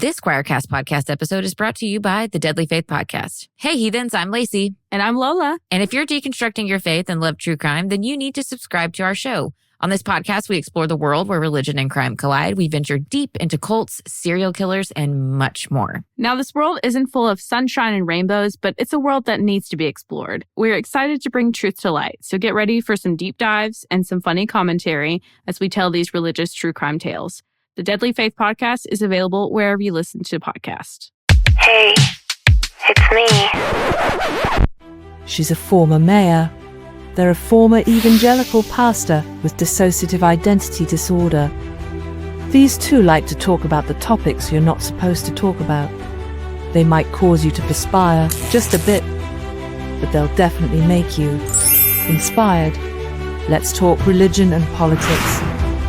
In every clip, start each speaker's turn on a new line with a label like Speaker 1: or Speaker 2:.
Speaker 1: This Squirecast podcast episode is brought to you by the Deadly Faith Podcast. Hey, heathens, I'm Lacey.
Speaker 2: And I'm Lola.
Speaker 1: And if you're deconstructing your faith and love true crime, then you need to subscribe to our show. On this podcast, we explore the world where religion and crime collide. We venture deep into cults, serial killers, and much more.
Speaker 2: Now, this world isn't full of sunshine and rainbows, but it's a world that needs to be explored. We're excited to bring truth to light, so get ready for some deep dives and some funny commentary as we tell these religious true crime tales. The Deadly Faith Podcast is available wherever you listen to podcasts.
Speaker 3: Hey, it's me.
Speaker 4: She's a former mayor. They're a former evangelical pastor with dissociative identity disorder. These two like to talk about the topics you're not supposed to talk about. They might cause you to perspire just a bit, but they'll definitely make you inspired. Let's talk religion and politics,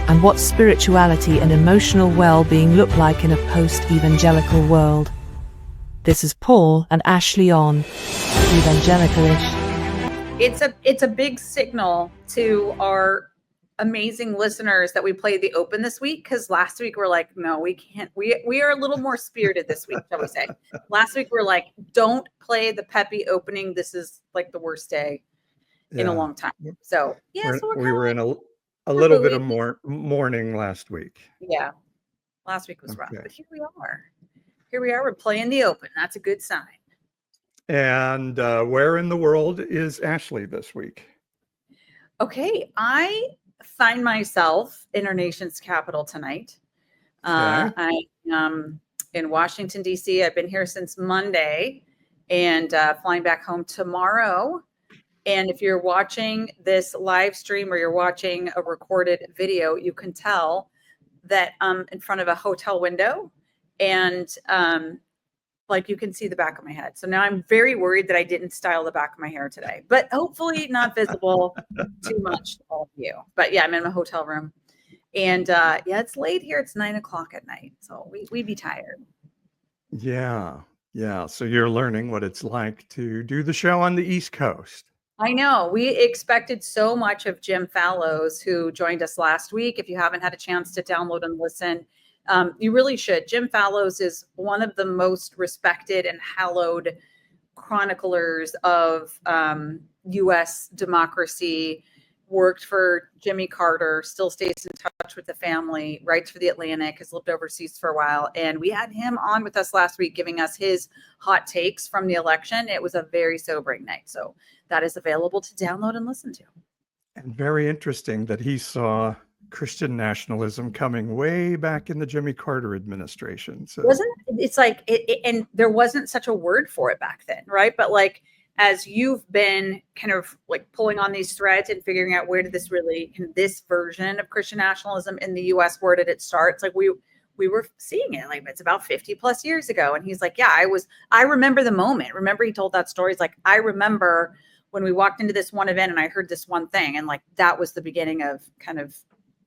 Speaker 4: and what spirituality and emotional well-being look like in a post-evangelical world. This is Paul and Ashley on Evangelicalish.
Speaker 5: It's a big signal to our amazing listeners that we played the open this week, because last week we're like, no, we can't. We are a little more spirited this week, shall we say. Last week we're like, don't play the peppy opening. This is like the worst day in a long time. So yeah,
Speaker 6: we were in a little bit of mourning last week.
Speaker 5: Yeah, last week was rough, but here we are. We're playing the open. That's a good sign.
Speaker 6: And where in the world is Ashley this week?
Speaker 5: Okay, I find myself in our nation's capital tonight. I am in Washington, D.C. I've been here since Monday and flying back home tomorrow. And if you're watching this live stream or you're watching a recorded video, you can tell that I'm in front of a hotel window and like you can see the back of my head. So now I'm very worried that I didn't style the back of my hair today, but hopefully not visible too much to all of you. But yeah, I'm in my hotel room and yeah, it's late here. It's 9:00 at night. So we be tired.
Speaker 6: Yeah. So you're learning what it's like to do the show on the East Coast.
Speaker 5: I know. We expected so much of Jim Fallows, who joined us last week. If you haven't had a chance to download and listen, you really should. Jim Fallows is one of the most respected and hallowed chroniclers of U.S. democracy, worked for Jimmy Carter, still stays in touch with the family, writes for The Atlantic, has lived overseas for a while. And we had him on with us last week, giving us his hot takes from the election. It was a very sobering night. So that is available to download and listen to.
Speaker 6: And very interesting that he saw Christian nationalism coming way back in the Jimmy Carter administration. So
Speaker 5: it's like and there wasn't such a word for it back then, right? But like as you've been kind of like pulling on these threads and figuring out where did this version of Christian nationalism in the US, where did it start? It's like we were seeing it like it's about 50 plus years ago. And he's like, yeah, I remember the moment. Remember he told that story. He's like, I remember when we walked into this one event and I heard this one thing, and like that was the beginning of kind of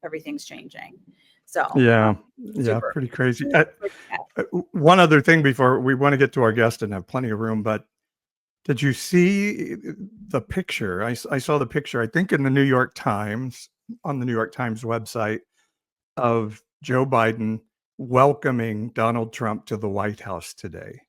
Speaker 5: everything's changing. So
Speaker 6: yeah, pretty crazy. One other thing before we want to get to our guest and have plenty of room, but did you see the picture? I saw the picture, I think in the New York Times, on the New York Times website, of Joe Biden welcoming Donald Trump to the White House today.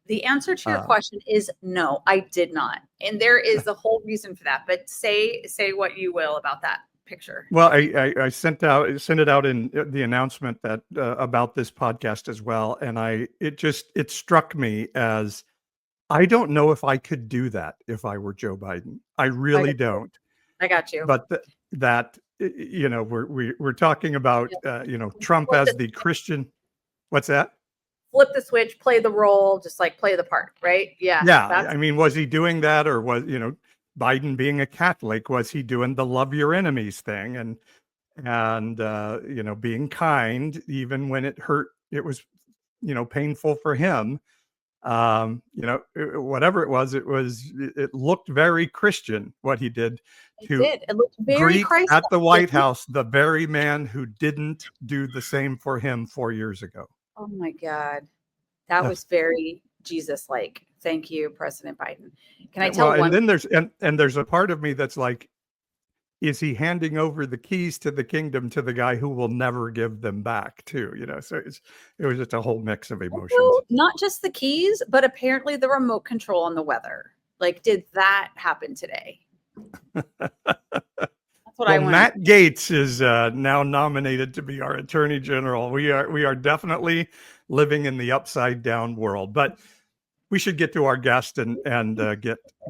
Speaker 5: The answer to your question is no, I did not. And there is a whole reason for that. But say what you will about that picture.
Speaker 6: Well, I sent it out in the announcement that about this podcast as well. And it struck me as, I don't know if I could do that if I were Joe Biden. I really don't.
Speaker 5: I got you.
Speaker 6: But that we're talking about Trump as the Christian. What's that?
Speaker 5: Flip the switch, play the role, just like play the part, right? Yeah.
Speaker 6: Yeah. I mean, was he doing that, or was Biden being a Catholic? Was he doing the love your enemies thing and being kind even when it hurt? It was painful for him. Whatever it was, it looked very Christian what he did
Speaker 5: It looked very
Speaker 6: greet at the White House the very man who didn't do the same for him 4 years ago.
Speaker 5: Oh my God. That was very Jesus-like. Thank you, President Biden. Can I tell one?
Speaker 6: And then there's a part of me that's like, is he handing over the keys to the kingdom to the guy who will never give them back too, so it was just a whole mix of emotions.
Speaker 5: Also, not just the keys, but apparently the remote control on the weather. Like, did that happen today?
Speaker 6: Well, Matt Gaetz is now nominated to be our Attorney General. We are definitely living in the upside down world, but we should get to our guest and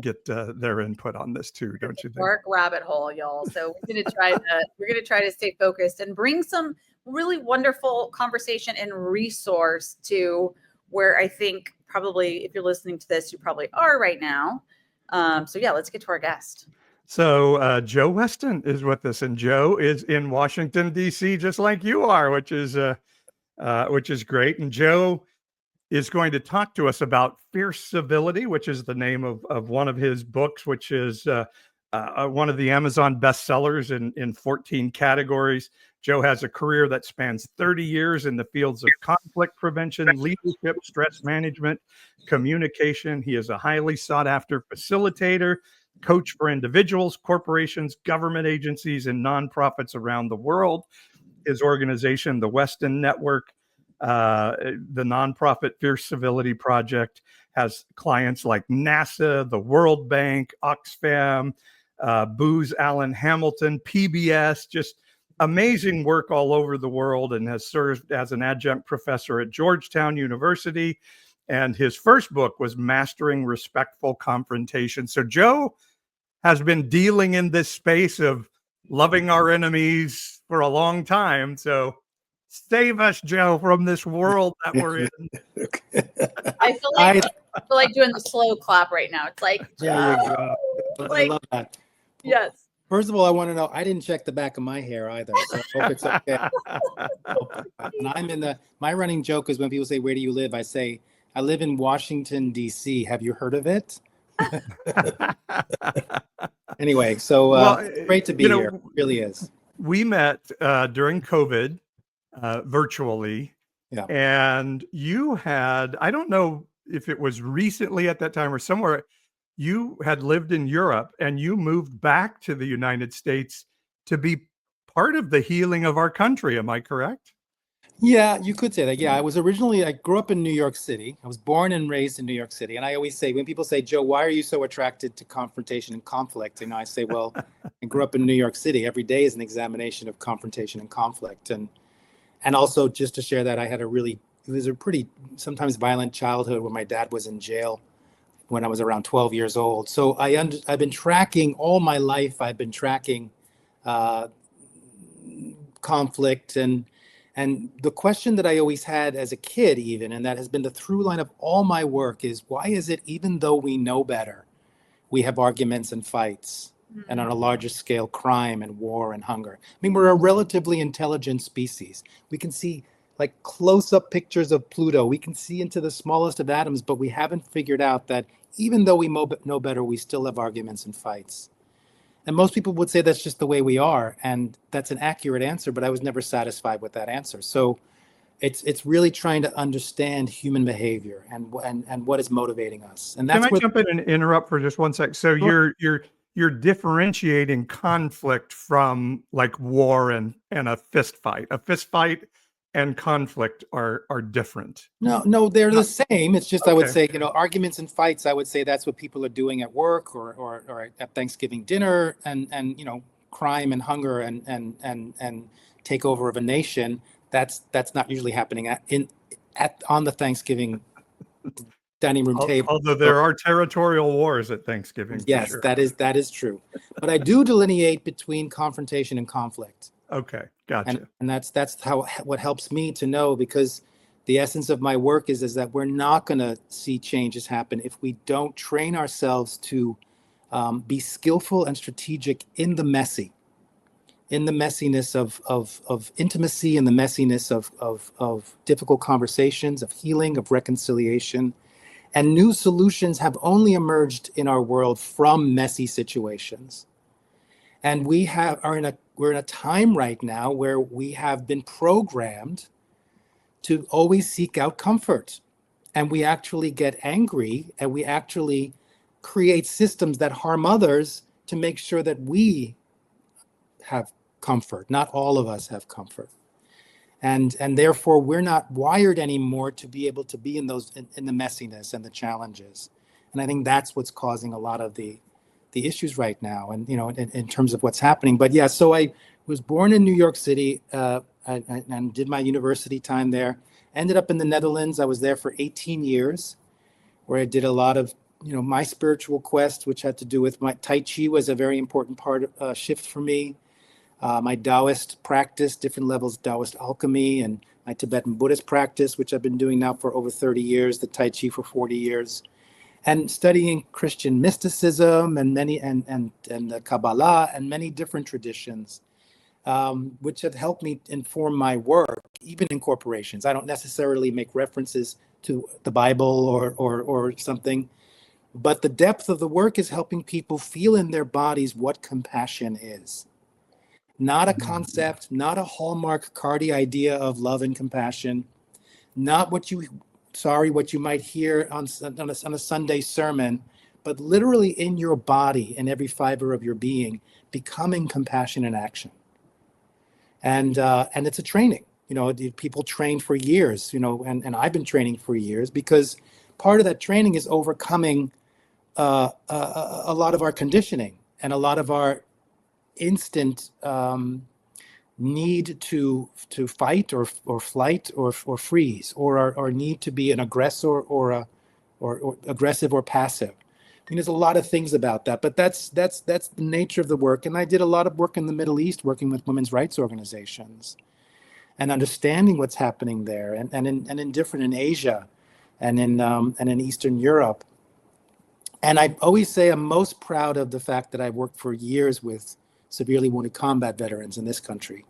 Speaker 6: get their input on this too, don't you think?
Speaker 5: Dark rabbit hole, y'all. So we're gonna try to stay focused and bring some really wonderful conversation and resource to where I think probably if you're listening to this, you probably are right now. So yeah, let's get to our guest.
Speaker 6: So Joe Weston is with us, and Joe is in Washington, D.C., just like you are, which is great. And Joe is going to talk to us about Fierce Civility, which is the name of one of his books, which is one of the Amazon bestsellers in 14 categories. Joe has a career that spans 30 years in the fields of conflict prevention, leadership, stress management, communication. He is a highly sought after facilitator, coach for individuals, corporations, government agencies, and nonprofits around the world. His organization, the Weston Network, the nonprofit Fierce Civility Project, has clients like NASA, the World Bank, Oxfam, Booz Allen Hamilton, PBS, just amazing work all over the world, and has served as an adjunct professor at Georgetown University. And his first book was Mastering Respectful Confrontation. So Joe has been dealing in this space of loving our enemies for a long time. So save us, Joe, from this world that we're in.
Speaker 5: I feel like doing the slow clap right now. It's like,
Speaker 7: there you go. I love that.
Speaker 5: Yes.
Speaker 7: First of all, I want to know, I didn't check the back of my hair either, so I hope it's okay. And my running joke is when people say, where do you live? I say, I live in Washington, D.C. Have you heard of it? Anyway, so great to be here. It really is.
Speaker 6: We met during COVID virtually.
Speaker 7: Yeah.
Speaker 6: And you had, I don't know if it was recently at that time or somewhere, you had lived in Europe and you moved back to the United States to be part of the healing of our country. Am I correct?
Speaker 7: Yeah, you could say that. Yeah, I grew up in New York City. I was born and raised in New York City. And I always say, when people say, Joe, why are you so attracted to confrontation and conflict? I say, well, I grew up in New York City. Every day is an examination of confrontation and conflict. And also just to share that it was a pretty sometimes violent childhood when my dad was in jail when I was around 12 years old. So I've been tracking all my life. I've been tracking conflict and the question that I always had as a kid even, and that has been the through line of all my work, is why is it even though we know better, we have arguments and fights, and on a larger scale, crime and war and hunger? I mean, we're a relatively intelligent species. We can see like close-up pictures of Pluto. We can see into the smallest of atoms, but we haven't figured out that even though we know better, we still have arguments and fights. And most people would say that's just the way we are. And that's an accurate answer, but I was never satisfied with that answer. So it's really trying to understand human behavior and what is motivating us. And that's
Speaker 6: Can I jump in and interrupt for just one sec? So sure. You're differentiating conflict from like war and a fist fight. A fist fight and conflict are different.
Speaker 7: No, they're the same. It's just, okay. I would say, arguments and fights, I would say that's what people are doing at work or at Thanksgiving dinner, and crime and hunger and takeover of a nation. That's not usually happening on the Thanksgiving dining room table.
Speaker 6: Although there are territorial wars at Thanksgiving.
Speaker 7: Yes,
Speaker 6: sure.
Speaker 7: that is true. But I do delineate between confrontation and conflict.
Speaker 6: Okay, gotcha.
Speaker 7: And that's what helps me to know, because the essence of my work is that we're not going to see changes happen if we don't train ourselves to be skillful and strategic in the messiness of intimacy, in the messiness of difficult conversations, of healing, of reconciliation. And new solutions have only emerged in our world from messy situations. And we're in a time right now where we have been programmed to always seek out comfort. And we actually get angry, and we actually create systems that harm others to make sure that we have comfort. Not all of us have comfort. And therefore, we're not wired anymore to be able to be in the messiness and the challenges. And I think that's what's causing a lot of the issues right now, and in terms of what's happening. But yeah, so I was born in New York City and did my university time there. Ended up in the Netherlands. I was there for 18 years, where I did a lot of my spiritual quest, which had to do with my Tai Chi was a very important part of shift for me. My Taoist practice, different levels of Taoist alchemy, and my Tibetan Buddhist practice, which I've been doing now for over 30 years, the Tai Chi for 40 years, and studying Christian mysticism and the Kabbalah and many different traditions, which have helped me inform my work, even in corporations. I don't necessarily make references to the Bible or something, but the depth of the work is helping people feel in their bodies what compassion is. Not a concept, not a hallmark cardi idea of love and compassion, not what you might hear on a Sunday sermon, but literally in your body and every fiber of your being, becoming compassion in action. And it's a training. People train for years, and I've been training for years, because part of that training is overcoming a lot of our conditioning and a lot of our instant need to fight or flight or freeze, or our need to be an aggressor or aggressive or passive. I mean, there's a lot of things about that, but that's the nature of the work. And I did a lot of work in the Middle East, working with women's rights organizations and understanding what's happening there, and in Asia and in Eastern Europe. And I always say I'm most proud of the fact that I worked for years with severely wounded combat veterans in this country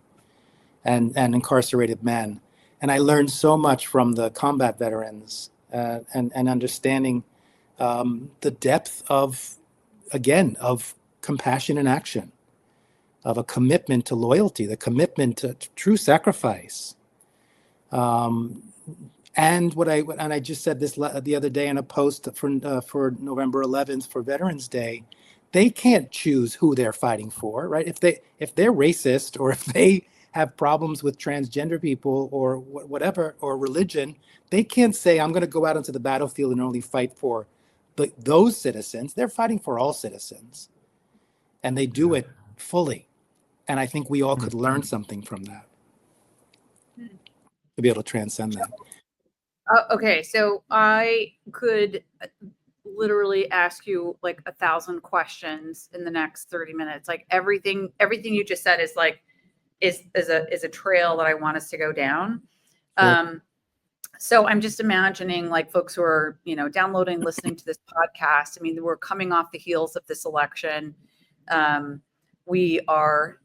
Speaker 7: and incarcerated men. And I learned so much from the combat veterans and understanding the depth of compassion in action, of a commitment to loyalty, the commitment to true sacrifice. And I just said this the other day in a post for November 11th for Veterans Day. They can't choose who they're fighting for, right? If they're racist, or if they have problems with transgender people or whatever, or religion, they can't say, I'm going to go out onto the battlefield and only fight for those citizens. They're fighting for all citizens, and they do it fully. And I think we all could learn something from that, to be able to transcend that.
Speaker 5: Okay, so I could literally ask you like 1,000 questions in the next 30 minutes. Like everything you just said is a trail that I want us to go down. Sure. So I'm just imagining like folks who are, downloading, listening to this podcast. I mean, we're coming off the heels of this election. We are,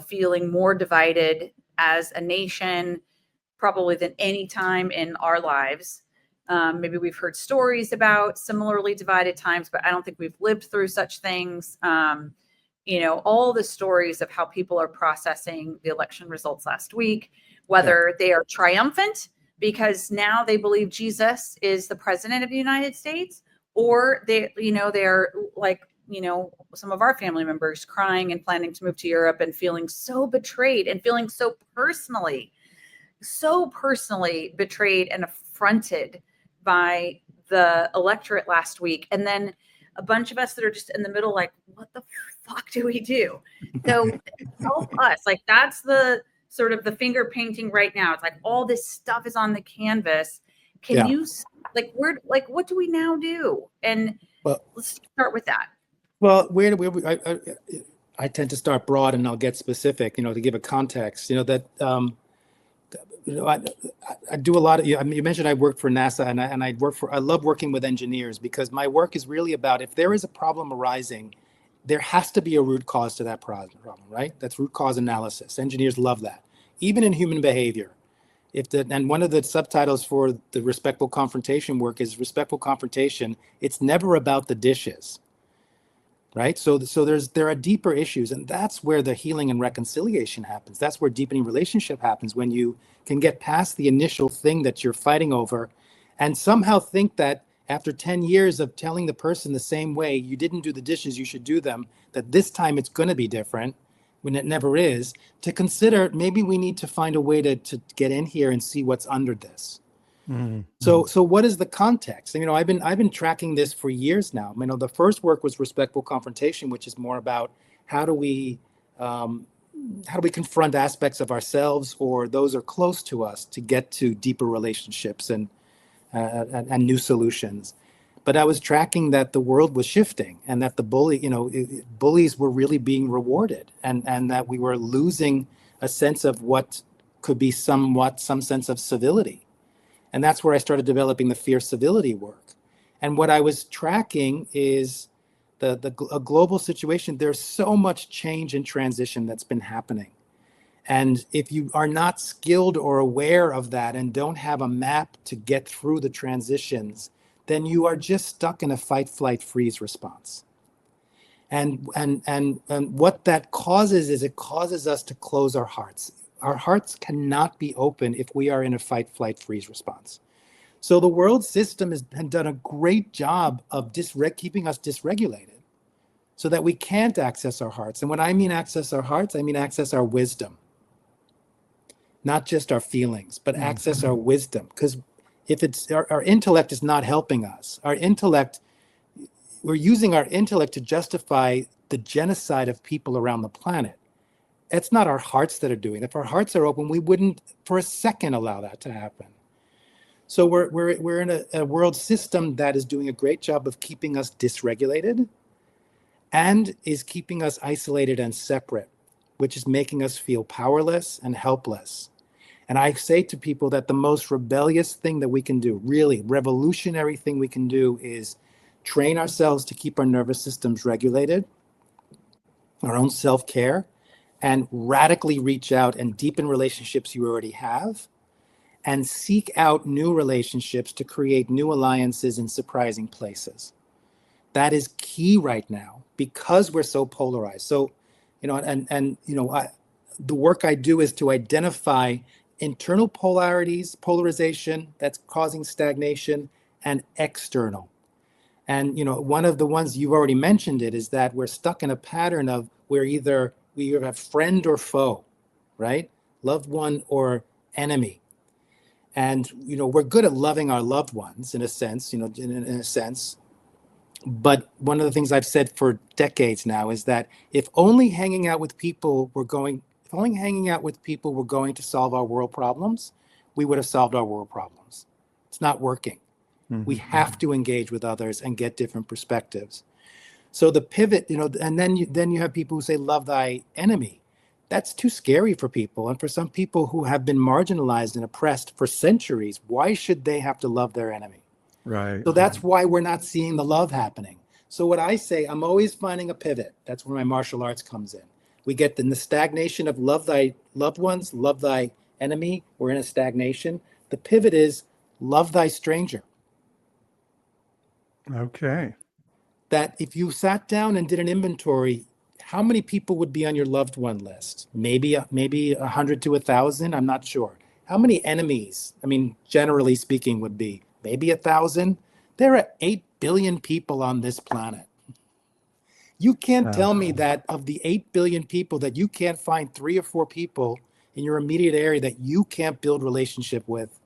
Speaker 5: feeling more divided as a nation probably than any time in our lives. Maybe we've heard stories about similarly divided times, but I don't think we've lived through such things. All the stories of how people are processing the election results last week, whether they are triumphant because now they believe Jesus is the president of the United States, or they're like, some of our family members crying and planning to move to Europe and feeling so betrayed and feeling so personally betrayed and affronted by the electorate last week. And then a bunch of us that are just in the middle, like, what the fuck do we do? So help us. Like, that's the sort of the finger painting right now. It's like all this stuff is on the canvas. Can you, what do we now do? And let's start with that.
Speaker 7: Well, I tend to start broad and I'll get specific, to give a context, that, I do a lot of, you mentioned I worked for NASA and I love working with engineers, because my work is really about, if there is a problem arising, there has to be a root cause to that problem, right? That's root cause analysis. Engineers love that, even in human behavior. And one of the subtitles for the respectful confrontation work is respectful confrontation. It's never about the dishes, right? So there are deeper issues, and that's where the healing and reconciliation happens. That's where deepening relationship happens, when you can get past the initial thing that you're fighting over, and somehow think that after 10 years of telling the person the same way, you didn't do the dishes, you should do them, that this time it's going to be different. when it never is, to consider maybe we need to find a way to get in here and see what's under this.
Speaker 6: Mm-hmm.
Speaker 7: So what is the context? And, I've been tracking this for years now. The first work was respectful confrontation, which is more about how do we confront aspects of ourselves or those are close to us to get to deeper relationships and new solutions. But I was tracking that the world was shifting and that the bullies were really being rewarded and that we were losing a sense of what could be some sense of civility. And that's where I started developing the fierce civility work. And what I was tracking is a global situation. There's so much change and transition that's been happening. And if you are not skilled or aware of that and don't have a map to get through the transitions, then you are just stuck in a fight, flight, freeze response. And what that causes is it causes us to close our hearts. Our hearts cannot be open if we are in a fight, flight, freeze response. So the world system has done a great job of keeping us dysregulated so that we can't access our hearts. And when I mean access our hearts, I mean access our wisdom. Not just our feelings, but access our wisdom. Because if it's our intellect is not helping us, we're using our intellect to justify the genocide of people around the planet. It's not our hearts that are doing it. If our hearts are open, we wouldn't for a second allow that to happen. So we're in a world system that is doing a great job of keeping us dysregulated and is keeping us isolated and separate, which is making us feel powerless and helpless. And I say to people that the most rebellious thing that we can do, really revolutionary thing we can do, is train ourselves to keep our nervous systems regulated, our own self-care, and radically reach out and deepen relationships you already have, and seek out new relationships to create new alliances in surprising places. That is key right now because we're so polarized. So, the work I do is to identify internal polarization that's causing stagnation, and external. And, one of the ones you've already mentioned is that we're stuck in a pattern of we either have friend or foe, right? Loved one or enemy. And, we're good at loving our loved ones in a sense, But one of the things I've said for decades now is that if only hanging out with people were going to solve our world problems, we would have solved our world problems. It's not working. Mm-hmm. We have to engage with others and get different perspectives. So the pivot, and then you have people who say, love thy enemy. That's too scary for people. And for some people who have been marginalized and oppressed for centuries, why should they have to love their enemy?
Speaker 6: Right.
Speaker 7: So that's why we're not seeing the love happening. So what I say, I'm always finding a pivot. That's where my martial arts comes in. We get in the stagnation of love thy loved ones, love thy enemy. We're in a stagnation. The pivot is love thy stranger.
Speaker 6: Okay.
Speaker 7: That if you sat down and did an inventory, how many people would be on your loved one list? Maybe 100 to 1,000. I'm not sure. How many enemies? Generally speaking, would be maybe 1,000. There are 8 billion people on this planet. You can't tell me that of the 8 billion people that you can't find 3 or 4 people in your immediate area that you can't build relationship with,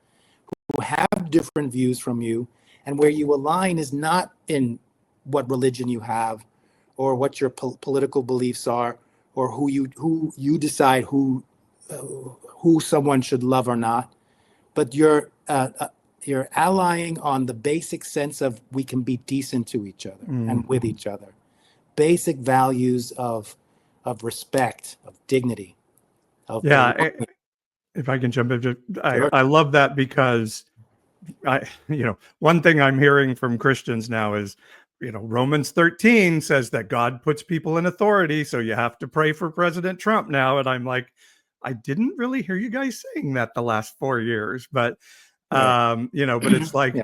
Speaker 7: who have different views from you, and where you align is not in what religion you have, or what your political beliefs are, or who you decide who someone should love or not, but you're allying on the basic sense of we can be decent to each other and with each other. Basic values of respect, of dignity.
Speaker 6: If I can jump in, I love that because one thing I'm hearing from Christians now is, Romans 13 says that God puts people in authority, so you have to pray for President Trump now. And I'm like, I didn't really hear you guys saying that the last 4 years, but but it's like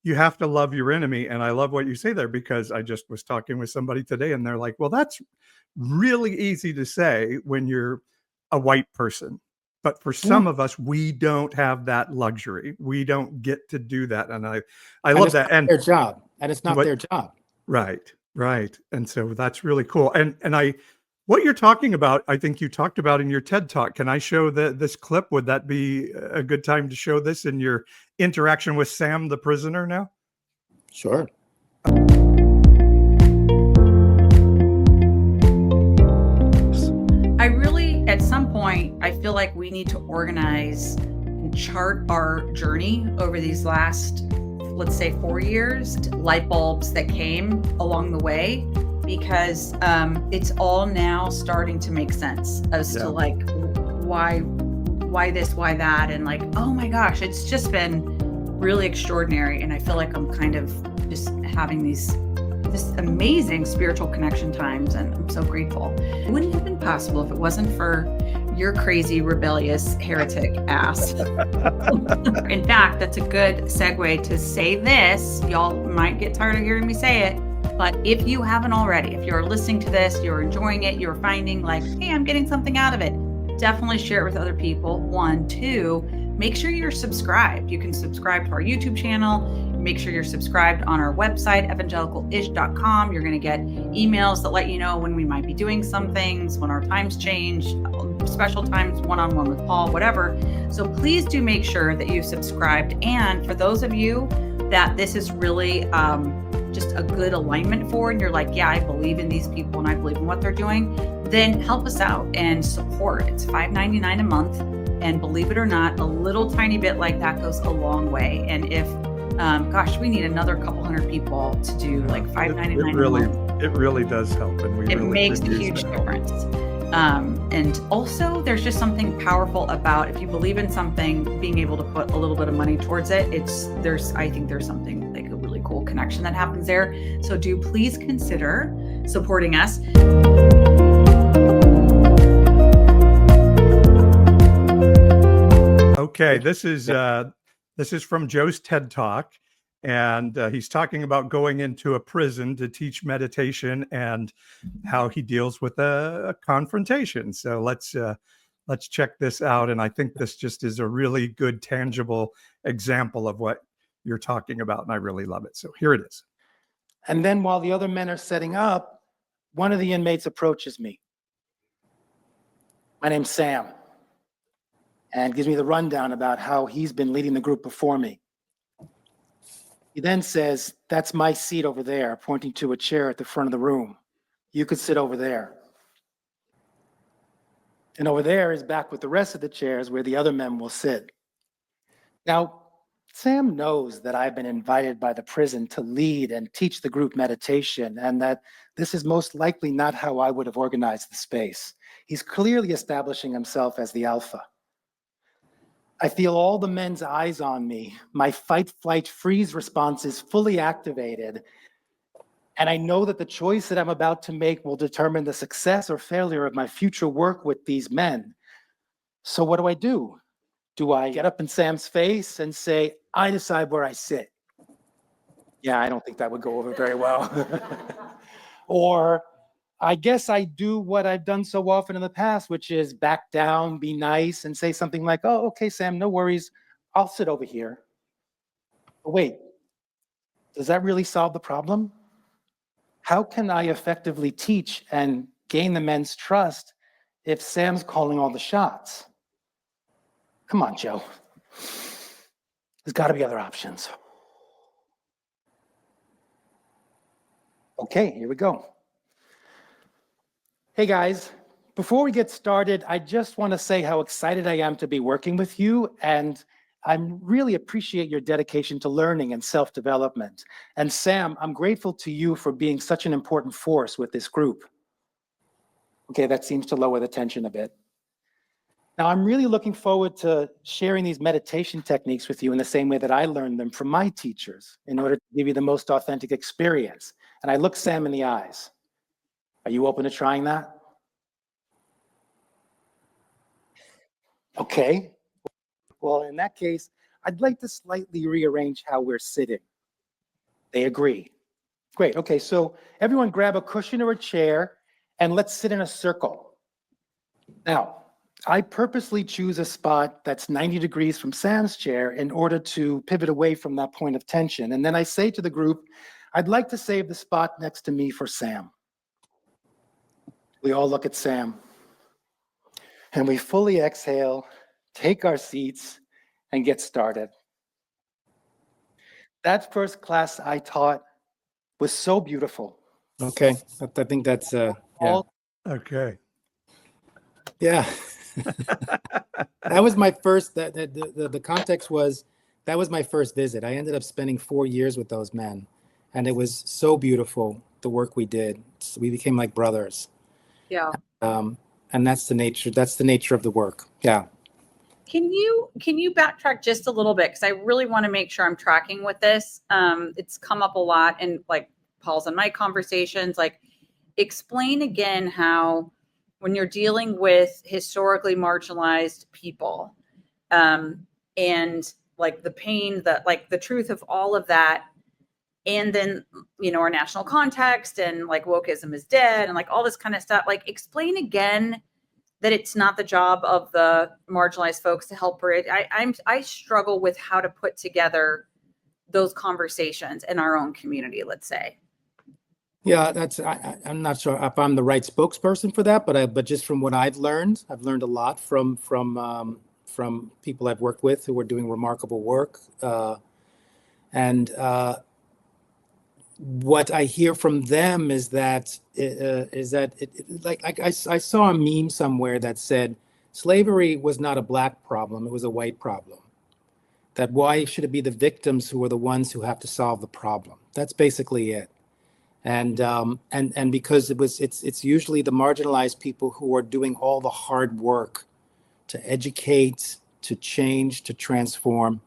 Speaker 6: you have to love your enemy. And I love what you say there, because I just was talking with somebody today and they're like, well, that's really easy to say when you're a white person. But for some of us, we don't have that luxury. We don't get to do that. And I love that.
Speaker 7: And their job. And it's not their job.
Speaker 6: Right. And so that's really cool. And I What you're talking about, I think you talked about in your TED Talk. Can I show this clip? Would that be a good time to show this in your interaction with Sam, the prisoner now?
Speaker 7: Sure.
Speaker 5: I really, at some point, I feel like we need to organize and chart our journey over these last, let's say, 4 years, light bulbs that came along the way, because it's all now starting to make sense as to like why this, why that, and like, oh my gosh, it's just been really extraordinary. And I feel like I'm kind of just having this amazing spiritual connection times, and I'm so grateful. It wouldn't have been possible if it wasn't for your crazy, rebellious, heretic ass. In fact, that's a good segue to say this. Y'all might get tired of hearing me say it, but if you haven't already, if you're listening to this, you're enjoying it, you're finding like, hey, I'm getting something out of it, definitely share it with other people. 1, 2, make sure you're subscribed. You can subscribe to our YouTube channel. Make sure you're subscribed on our website, evangelicalish.com. You're going to get emails that let you know when we might be doing some things, when our times change, special times, one-on-one with Paul, whatever. So please do make sure that you've subscribed. And for those of you that this is really just a good alignment for, and you're like, yeah, I believe in these people and I believe in what they're doing, then help us out and support. It's $5.99 a month. And believe it or not, a little tiny bit like that goes a long way. And if gosh, we need another couple hundred people to do like $5.99.
Speaker 6: It really does help, and
Speaker 5: it makes a huge difference. And also, there's just something powerful about, if you believe in something, being able to put a little bit of money towards it. I think there's something like a really cool connection that happens there. So do please consider supporting us.
Speaker 6: Okay, this is from Joe's TED Talk, and he's talking about going into a prison to teach meditation and how he deals with a confrontation. So let's check this out, and I think this just is a really good, tangible example of what you're talking about, and I really love it. So here it is.
Speaker 7: And then while the other men are setting up, one of the inmates approaches me. My name's Sam, and gives me the rundown about how he's been leading the group before me. He then says, that's my seat over there, pointing to a chair at the front of the room. You could sit over there. And over there is back with the rest of the chairs where the other men will sit. Now, Sam knows that I've been invited by the prison to lead and teach the group meditation, and that this is most likely not how I would have organized the space. He's clearly establishing himself as the alpha. I feel all the men's eyes on me. My fight, flight, freeze response is fully activated. And I know that the choice that I'm about to make will determine the success or failure of my future work with these men. So what do? Do I get up in Sam's face and say, I decide where I sit? Yeah, I don't think that would go over very well. Or I guess I do what I've done so often in the past, which is back down, be nice, and say something like, oh, okay, Sam, no worries. I'll sit over here. But wait, does that really solve the problem? How can I effectively teach and gain the men's trust if Sam's calling all the shots? Come on, Joe. There's got to be other options. Okay, here we go. Hey guys, before we get started, I just want to say how excited I am to be working with you, and I really appreciate your dedication to learning and self-development. And Sam, I'm grateful to you for being such an important force with this group. Okay, that seems to lower the tension a bit. Now, I'm really looking forward to sharing these meditation techniques with you in the same way that I learned them from my teachers in order to give you the most authentic experience. And I look Sam in the eyes. Are you open to trying that? Okay. Well, in that case, I'd like to slightly rearrange how we're sitting. They agree. Great. Okay, so everyone grab a cushion or a chair and let's sit in a circle. Now, I purposely choose a spot that's 90 degrees from Sam's chair in order to pivot away from that point of tension. And then I say to the group, I'd like to save the spot next to me for Sam. We all look at Sam and we fully exhale, take our seats, and get started. That first class I taught was so beautiful. Okay, I think that's yeah.
Speaker 6: Okay.
Speaker 7: Yeah. That was my first. The context was that was my first visit. I ended up spending 4 years with those men, and it was so beautiful. The work we did, we became like brothers.
Speaker 5: Yeah.
Speaker 7: And that's the nature. That's the nature of the work. Yeah.
Speaker 5: Can you backtrack just a little bit? Because I really want to make sure I'm tracking with this. It's come up a lot in like Paul's and my conversations. Like, explain again how when you're dealing with historically marginalized people, and like the pain, that like the truth of all of that, and then our national context and like wokeism is dead and like all this kind of stuff. Like, explain again that it's not the job of the marginalized folks to help bridge. I struggle with how to put together those conversations in our own community, let's say.
Speaker 7: Yeah, I'm not sure if I'm the right spokesperson for that, but just from what I've learned a lot from people I've worked with who are doing remarkable work, and what I hear from them is that I saw a meme somewhere that said slavery was not a black problem, it was a white problem. That why should it be the victims who are the ones who have to solve the problem? That's basically it. And because it's usually the marginalized people who are doing all the hard work to educate, to change, to transform.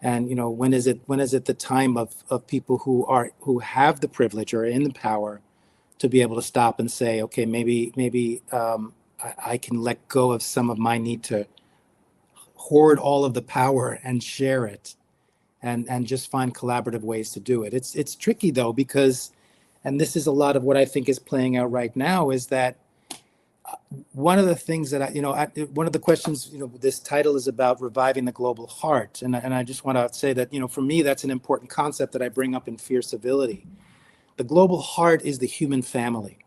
Speaker 7: And when is it the time of people who have the privilege or in the power to be able to stop and say, okay, maybe I can let go of some of my need to hoard all of the power and share it, and just find collaborative ways to do it. It's tricky though, because, and this is a lot of what I think is playing out right now, is that one of the things that one of the questions, this title is about reviving the global heart. And I just want to say that, for me, that's an important concept that I bring up in Fierce Civility. The global heart is the human family.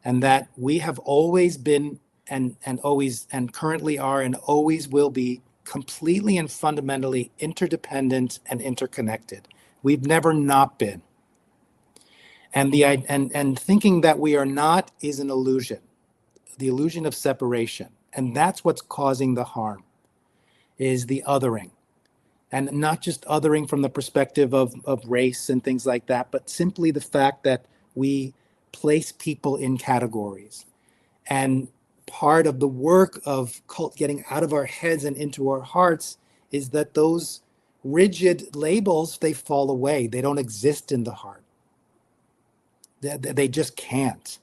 Speaker 7: And that we have always been and always and currently are and always will be completely and fundamentally interdependent and interconnected. We've never not been. And and thinking that we are not is an illusion. The illusion of separation. And that's what's causing the harm, is the othering. And not just othering from the perspective of race and things like that, but simply the fact that we place people in categories. And part of the work of getting out of our heads and into our hearts is that those rigid labels, they fall away. They don't exist in the heart. They just can't.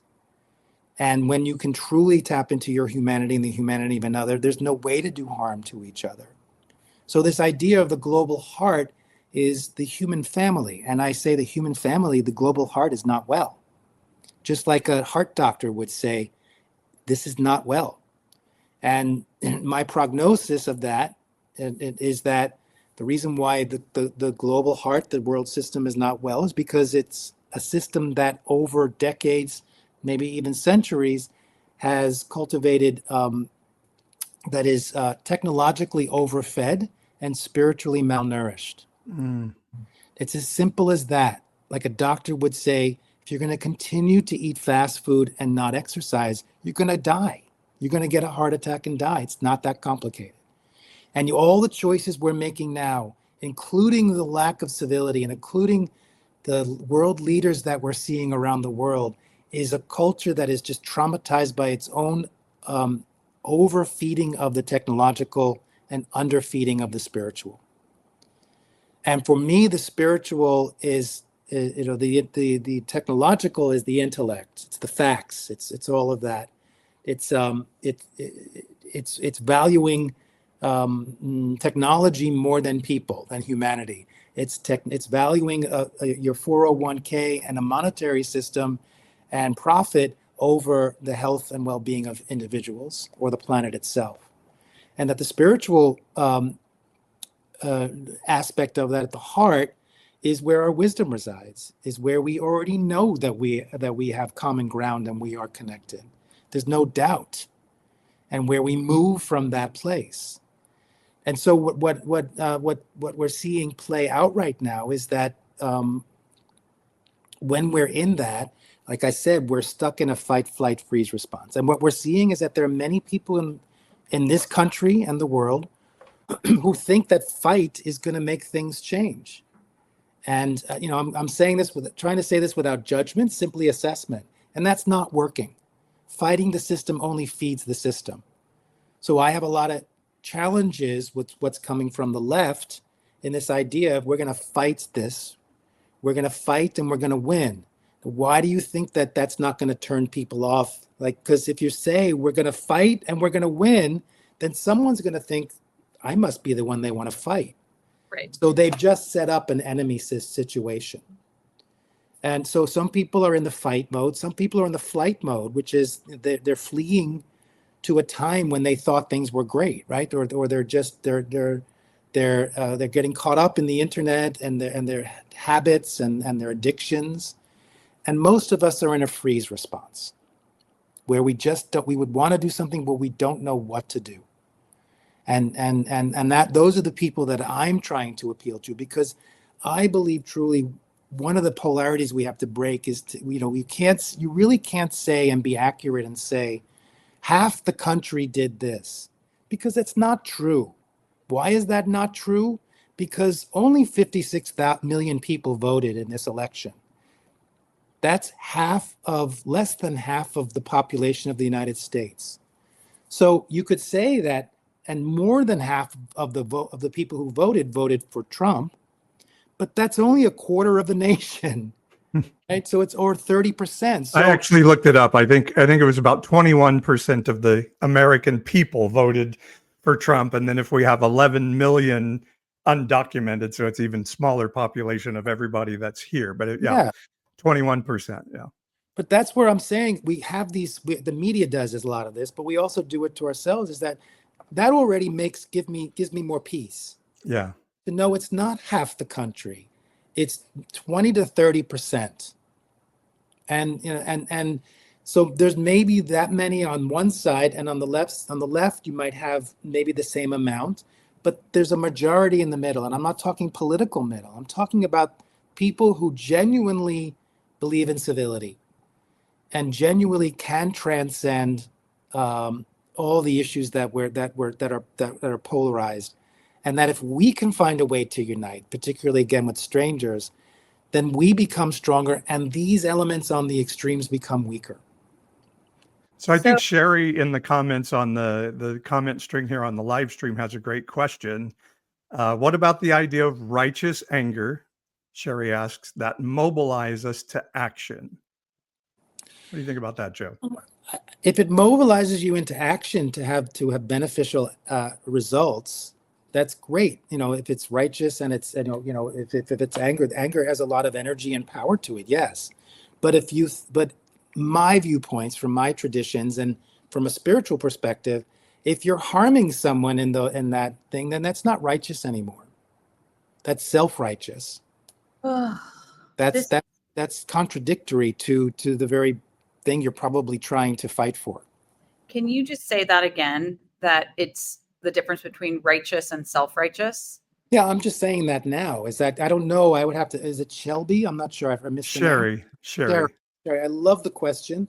Speaker 7: And when you can truly tap into your humanity and the humanity of another, there's no way to do harm to each other. So this idea of the global heart is the human family. And I say the human family, the global heart is not well. Just like a heart doctor would say, this is not well. And my prognosis of that is that the reason why the global heart, the world system is not well, is because it's a system that over decades, maybe even centuries, has cultivated that is technologically overfed and spiritually malnourished. It's as simple as that. Like a doctor would say, if you're going to continue to eat fast food and not exercise, you're going to die. You're going to get a heart attack and die. It's not that complicated. And all the choices we're making now, including the lack of civility and including the world leaders that we're seeing around the world, is a culture that is just traumatized by its own overfeeding of the technological and underfeeding of the spiritual. And for me, the spiritual is, the technological is the intellect. It's the facts. It's all of that. It's valuing technology more than people, than humanity. It's valuing your 401k and a monetary system and profit over the health and well-being of individuals or the planet itself. And that the spiritual aspect of that at the heart is where our wisdom resides, is where we already know that we have common ground and we are connected. There's no doubt, and where we move from that place. And so what we're seeing play out right now is that when we're in that, like I said, we're stuck in a fight, flight, freeze response. And what we're seeing is that there are many people in this country and the world who think that fight is going to make things change. And I'm saying this trying to say this without judgment, simply assessment, and that's not working. Fighting the system only feeds the system. So I have a lot of challenges with what's coming from the left in this idea of we're going to fight this, we're going to fight and we're going to win. Why do you think that that's not going to turn people off? Like, because if you say we're going to fight and we're going to win, then someone's going to think I must be the one they want to fight.
Speaker 5: Right.
Speaker 7: So they've just set up an enemy situation. And so some people are in the fight mode. Some people are in the flight mode, which is they're fleeing to a time when they thought things were great, right? Or they're getting caught up in the internet and their habits and their addictions. And most of us are in a freeze response, where we would want to do something, but we don't know what to do. And that those are the people that I'm trying to appeal to, because I believe truly one of the polarities we have to break is you really can't say and be accurate and say half the country did this, because it's not true. Why is that not true? Because only 56 million people voted in this election. That's less than half of the population of the United States. So you could say that, and more than half of the people who voted for Trump, but that's only a quarter of the nation, right? So it's or 30%. So,
Speaker 6: I actually looked it up. I think it was about 21% of the American people voted for Trump, and then if we have 11 million undocumented, so it's even smaller population of everybody that's here. But 21%. Yeah.
Speaker 7: But that's where I'm saying we have the media does a lot of this, but we also do it to ourselves. Is that already gives me more peace.
Speaker 6: Yeah.
Speaker 7: To know it's not half the country, it's 20 to 30%. And so there's maybe that many on one side, and on the left you might have maybe the same amount, but there's a majority in the middle. And I'm not talking political middle. I'm talking about people who genuinely believe in civility and genuinely can transcend all the issues that are polarized, and that if we can find a way to unite, particularly again with strangers, then we become stronger, and these elements on the extremes become weaker.
Speaker 6: So I think Sherry in the comments on the comment string here on the live stream has a great question. What about the idea of righteous anger, Sherry asks, that mobilize us to action? What do you think about that, Joe?
Speaker 7: If it mobilizes you into action to have beneficial results, that's great. If it's righteous and it's if it's anger has a lot of energy and power to it. Yes, but my viewpoints from my traditions and from a spiritual perspective, if you're harming someone in that thing, then that's not righteous anymore. That's self-righteous. That's contradictory to the very thing you're probably trying to fight for.
Speaker 5: Can you just say that again, that it's the difference between righteous and self-righteous?
Speaker 7: Yeah, I'm just saying that now. Is that, I don't know, I would have to, is it Shelby? I'm not sure. I missed
Speaker 6: Sherry.
Speaker 7: I love the question.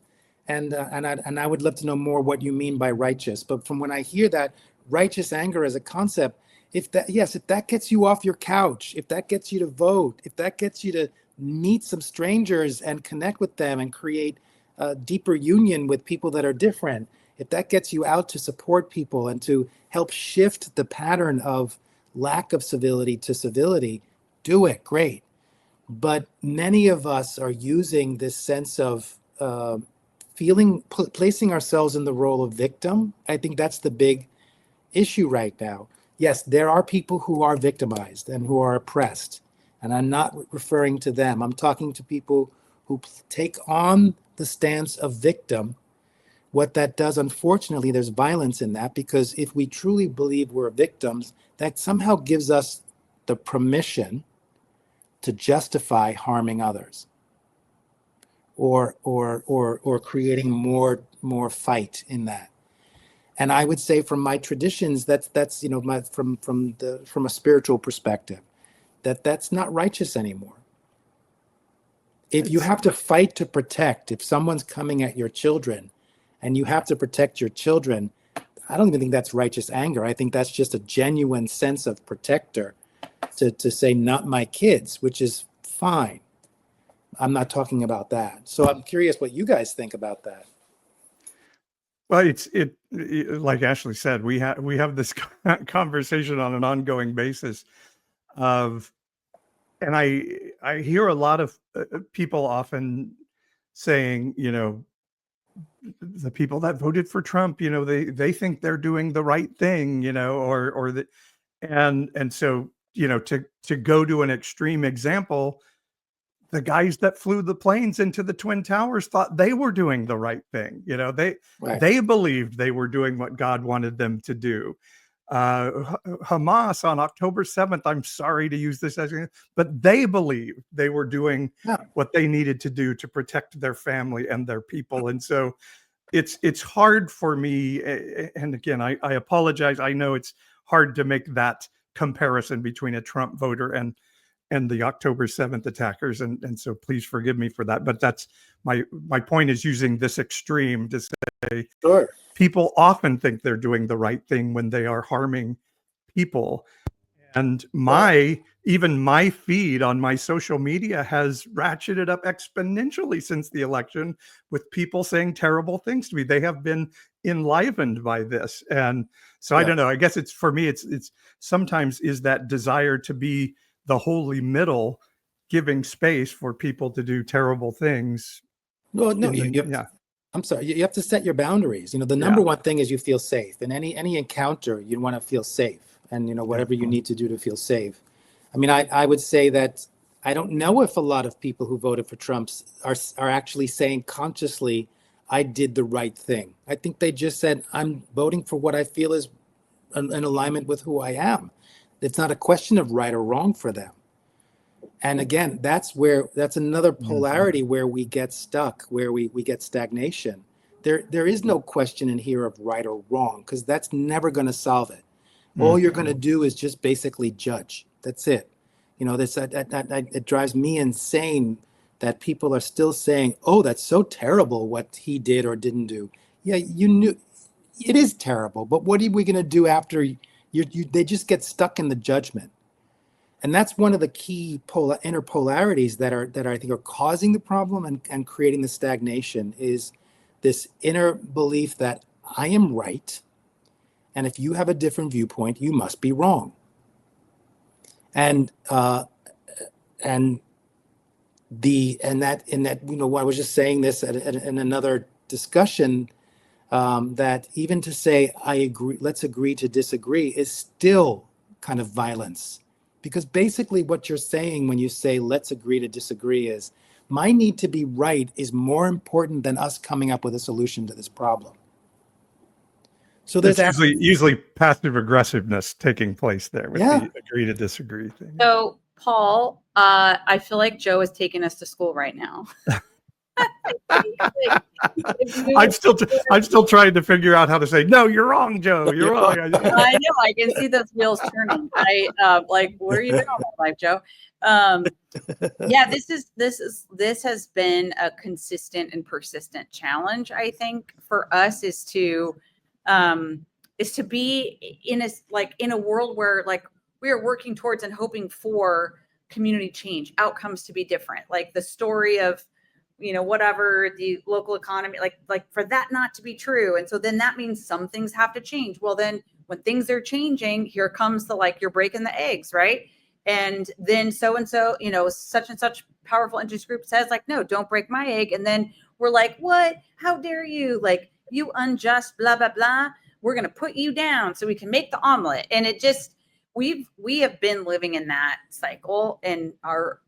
Speaker 7: And I would love to know more what you mean by righteous. But from when I hear that righteous anger as a concept, if that gets you off your couch, if that gets you to vote, if that gets you to meet some strangers and connect with them and create a deeper union with people that are different, if that gets you out to support people and to help shift the pattern of lack of civility to civility, do it, great. But many of us are using this sense of placing ourselves in the role of victim. I think that's the big issue right now. Yes, there are people who are victimized and who are oppressed, and I'm not referring to them. I'm talking to people who take on the stance of victim. What that does, unfortunately, there's violence in that, because if we truly believe we're victims, that somehow gives us the permission to justify harming others, or creating more fight in that. And I would say, from my traditions, that's from a spiritual perspective, that's not righteous anymore. If you have to fight to protect, if someone's coming at your children and you have to protect your children, I don't even think that's righteous anger. I think that's just a genuine sense of protector to say, not my kids, which is fine. I'm not talking about that. So I'm curious what you guys think about that.
Speaker 6: Well, it like Ashley said, we have this conversation on an ongoing basis of, and I hear a lot of people often saying, the people that voted for Trump, they think they're doing the right thing, or the, and so, to go to an extreme example, the guys that flew the planes into the Twin Towers thought they were doing the right thing. They believed they were doing what God wanted them to do. Hamas on October 7th, I'm sorry to use this as, but they believed they were doing what they needed to do to protect their family and their people. And so it's hard for me. And again, I apologize. I know it's hard to make that comparison between a Trump voter and the October 7th attackers. And so please forgive me for that. But that's my point, is using this extreme to say,
Speaker 7: sure,
Speaker 6: people often think they're doing the right thing when they are harming people. And even my feed on my social media has ratcheted up exponentially since the election, with people saying terrible things to me. They have been enlivened by this. And so I don't know, I guess it's, for me, it's sometimes is that desire to be the holy middle, giving space for people to do terrible things.
Speaker 7: Well, no, I'm sorry. You have to set your boundaries. The number one thing is you feel safe. In any encounter, you want to feel safe, and whatever you need to do to feel safe. I mean, I would say that I don't know if a lot of people who voted for Trump are actually saying consciously, I did the right thing. I think they just said, I'm voting for what I feel is in alignment with who I am. It's not a question of right or wrong for them. And again, that's another polarity where we get stuck, where we get stagnation. There is no question in here of right or wrong, because that's never going to solve it. All you're going to do is just basically judge. That's it. It drives me insane that people are still saying, oh, that's so terrible what he did or didn't do. Yeah, you knew it is terrible, but what are we going to do after they just get stuck in the judgment? And that's one of the key inner polarities that I think are causing the problem and creating the stagnation, is this inner belief that I am right, and if you have a different viewpoint, you must be wrong. And what I was just saying this in another discussion, that even to say I agree, let's agree to disagree, is still kind of violence. Because basically what you're saying when you say let's agree to disagree is, my need to be right is more important than us coming up with a solution to this problem. So there's
Speaker 6: usually passive aggressiveness taking place there with the agree to disagree thing.
Speaker 5: So Paul, I feel like Joe is taking us to school right now.
Speaker 6: I'm still trying to figure out how to say, no, you're wrong, Joe. You're wrong.
Speaker 5: I know. I can see those wheels turning. Like, where are you going with life, Joe? This has been a consistent and persistent challenge. I think for us is to be in a world where we are working towards and hoping for community change, outcomes to be different. Like the story of, whatever the local economy, like for that not to be true. And so then that means some things have to change. Well, then when things are changing, here comes the, you're breaking the eggs, right? And then so-and-so, such and such powerful interest group says no, don't break my egg. And then we're like, what? How dare you? You unjust, blah, blah, blah. We're going to put you down so we can make the omelet. And it just, we have been living in that cycle in our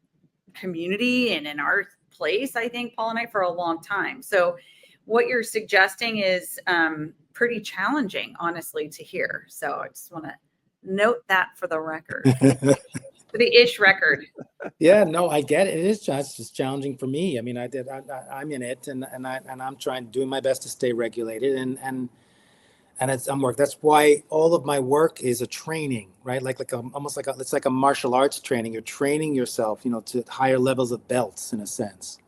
Speaker 5: community and in our place, I think, Paul and I, for a long time. So what you're suggesting is pretty challenging, honestly, to hear. So I just want to note that for the record. the ish record.
Speaker 7: Yeah, no, I get it. It is just challenging for me. I mean, I'm in it, and I'm doing my best to stay regulated, and I'm work. That's why all of my work is a training, right? It's like a martial arts training. You're training yourself, to higher levels of belts in a sense.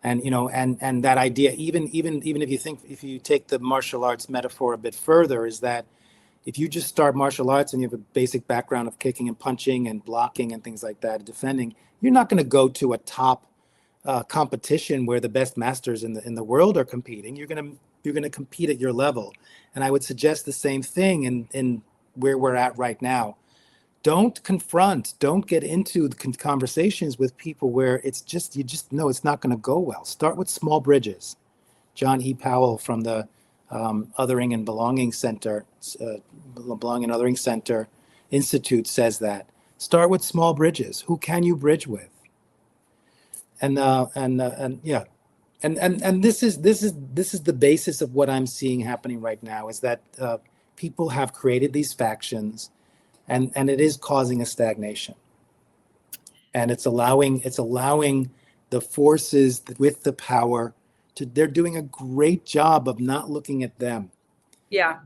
Speaker 7: And and that idea, even if you take the martial arts metaphor a bit further, is that if you just start martial arts and you have a basic background of kicking and punching and blocking and things like that, defending, you're not going to go to a top competition where the best masters in the world are competing. You're going to compete at your level. And I would suggest the same thing in where we're at right now. Don't get into conversations with people where you just know it's not going to go well. Start with small bridges. John E. Powell from the Othering and Belonging Center, Belonging and Othering Center Institute says that. Start with small bridges. Who can you bridge with? And this is the basis of what I'm seeing happening right now, is that people have created these factions, and it is causing a stagnation. And it's allowing the forces with the power they're doing a great job of not looking at them.
Speaker 5: Yeah.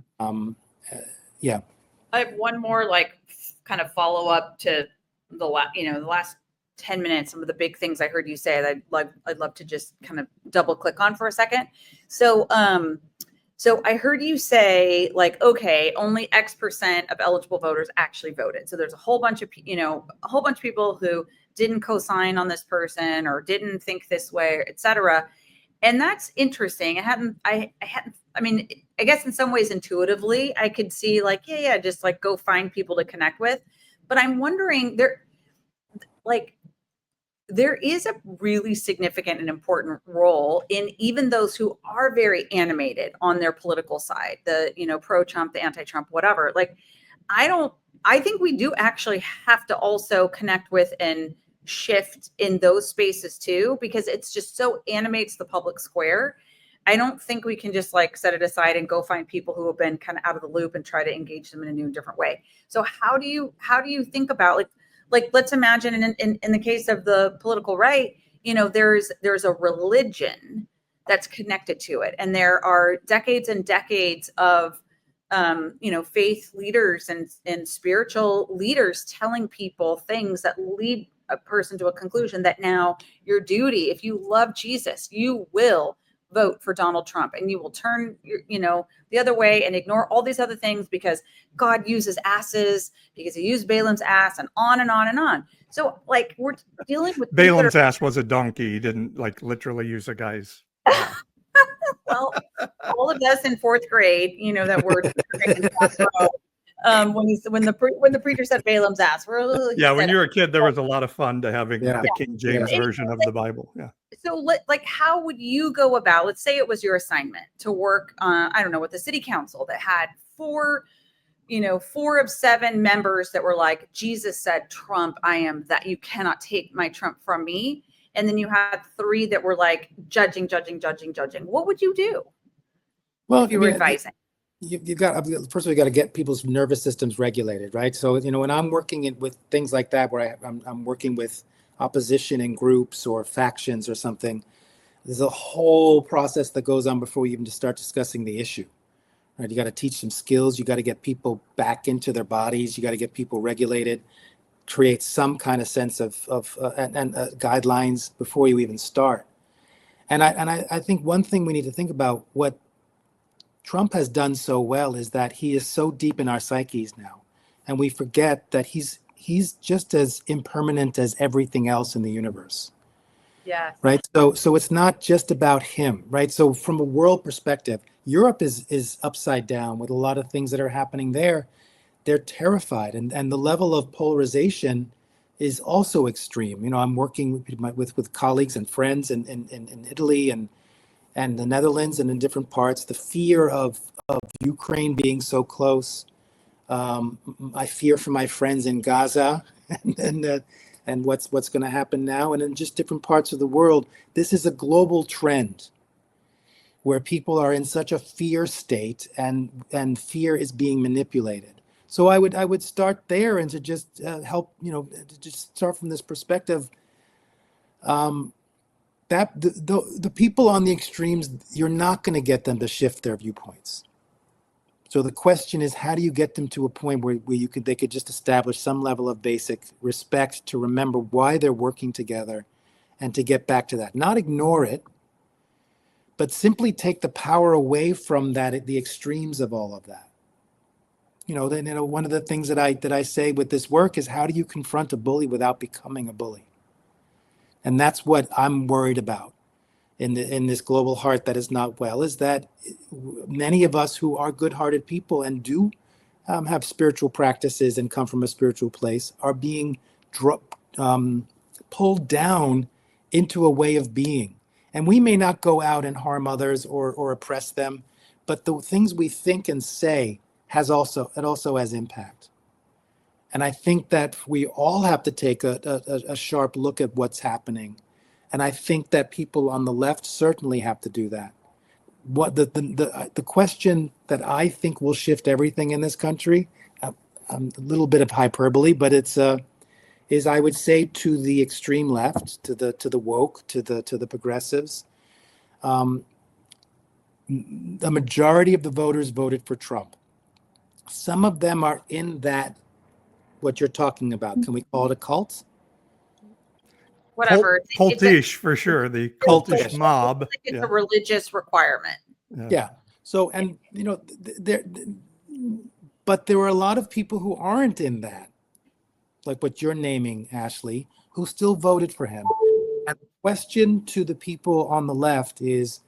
Speaker 7: Yeah.
Speaker 5: I have one more kind of follow up to the last 10 minutes, some of the big things I heard you say that I'd love to just kind of double click on for a second. So I heard you say okay, only X% of eligible voters actually voted. So there's a whole bunch of people who didn't co-sign on this person or didn't think this way, et cetera. And that's interesting. I mean, I guess in some ways intuitively I could see just go find people to connect with. But I'm wondering there is a really significant and important role in even those who are very animated on their political side, the, pro-Trump, the anti-Trump, whatever. I think we do actually have to also connect with and shift in those spaces too, because it's just so animates the public square. I don't think we can just set it aside and go find people who have been kind of out of the loop and try to engage them in a new and different way. So how do you think about let's imagine in the case of the political right, there's a religion that's connected to it. And there are decades and decades of faith leaders and spiritual leaders telling people things that lead a person to a conclusion that now your duty, if you love Jesus, you will vote for Donald Trump, and you will turn the other way and ignore all these other things because God uses asses, because he used Balaam's ass, and on and on and on. So we're dealing with
Speaker 6: Balaam's ass was a donkey. He didn't literally use a guy's.
Speaker 5: Well, all of us in fourth grade, that word. When the preacher said Balaam's ass,
Speaker 6: when you were a kid, there was a lot of fun to having the King James version of the Bible. Yeah. So,
Speaker 5: how would you go about? Let's say it was your assignment to work, with the city council that had four of 7 members that were Jesus said, Trump, I am that. You cannot take my Trump from me. And then you had 3 that were judging. What would you do?
Speaker 7: Well,
Speaker 5: if you were advising?
Speaker 7: You've got, first of all, you got to get people's nervous systems regulated, right? So, when I'm working with things like that, where I'm working with opposition in groups or factions or something, there's a whole process that goes on before you even just start discussing the issue, right? You got to teach them skills. You got to get people back into their bodies. You got to get people regulated, create some kind of sense of guidelines before you even start. And I think one thing we need to think about, what Trump has done so well, is that he is so deep in our psyches now, and we forget that he's just as impermanent as everything else in the universe.
Speaker 5: Yeah.
Speaker 7: Right. So it's not just about him, right? So from a world perspective, Europe is upside down with a lot of things that are happening there. They're terrified, and the level of polarization is also extreme. I'm working with colleagues and friends in Italy and the Netherlands and in different parts. The fear of Ukraine being so close. I fear for my friends in Gaza and what's going to happen now, and in just different parts of the world. This is a global trend where people are in such a fear state, and fear is being manipulated. So I would start there, and to just help, to just start from this perspective. That the people on the extremes, you're not going to get them to shift their viewpoints. So the question is, how do you get them to a point where they could just establish some level of basic respect to remember why they're working together, and to get back to that, not ignore it, but simply take the power away from the extremes of all of that. One of the things that I say with this work is, how do you confront a bully without becoming a bully? And that's what I'm worried about in this global heart that is not well, is that many of us who are good-hearted people and do have spiritual practices and come from a spiritual place are being pulled down into a way of being. And we may not go out and harm others or oppress them, but the things we think and say also has impact. And I think that we all have to take a sharp look at what's happening. And I think that people on the left certainly have to do that. What the question that I think will shift everything in this country, a little bit of hyperbole, but is I would say to the extreme left, to the woke, to the progressives, the majority of the voters voted for Trump. Some of them are in that, what you're talking about. Can we call it a cult?
Speaker 5: Whatever.
Speaker 6: Cultish, for sure. The cultish mob.
Speaker 5: It's a religious requirement.
Speaker 7: Yeah. So, and but there are a lot of people who aren't in that, like what you're naming, Ashley, who still voted for him. And the question to the people on the left is,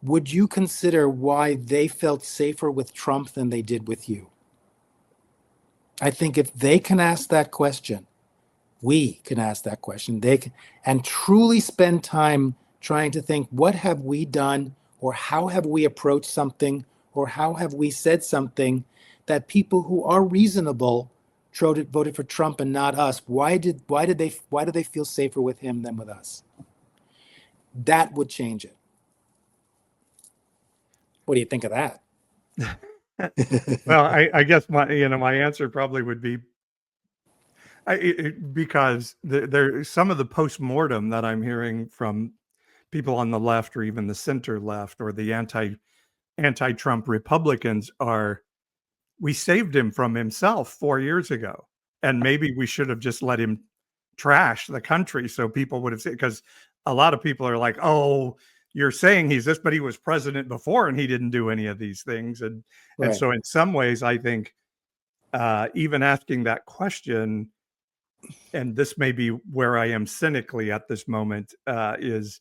Speaker 7: would you consider why they felt safer with Trump than they did with you? I think if they can ask that question, we can ask that question. They can, and truly spend time trying to think, what have we done, or how have we approached something, or how have we said something that people who are reasonable voted for Trump and not us? Why do they feel safer with him than with us? That would change it. What do you think of that?
Speaker 6: Well, I guess my answer probably would be, because there some of the post-mortem that I'm hearing from people on the left, or even the center left, or the anti-Trump Republicans, are, we saved him from himself 4 years ago, and maybe we should have just let him trash the country, so people would have said, because a lot of people are like, oh, you're saying he's this, but he was president before and he didn't do any of these things. And so in some ways, I think even asking that question, and this may be where I am cynically at this moment, is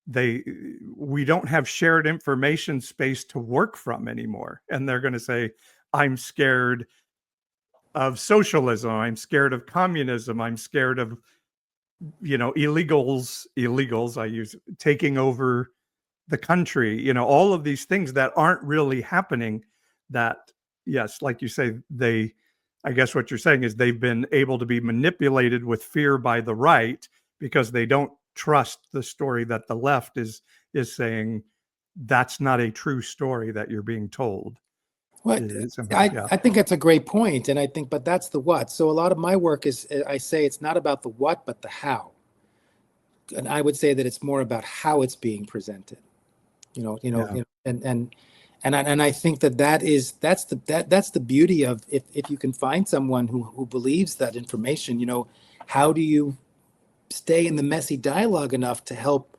Speaker 6: we don't have shared information space to work from anymore. And they're going to say, I'm scared of socialism. I'm scared of communism. I'm scared of illegals I use taking over the country, all of these things that aren't really happening, that, yes, like you say, I guess what you're saying is they've been able to be manipulated with fear by the right, because they don't trust the story that the left is saying. That's not a true story that you're being told.
Speaker 7: Well, I think that's a great point. And I think, but that's the what. So a lot of my work is, I say it's not about the what, but the how. And I would say that it's more about how it's being presented, and I think that's the beauty of, if you can find someone who believes that information, how do you stay in the messy dialogue enough to help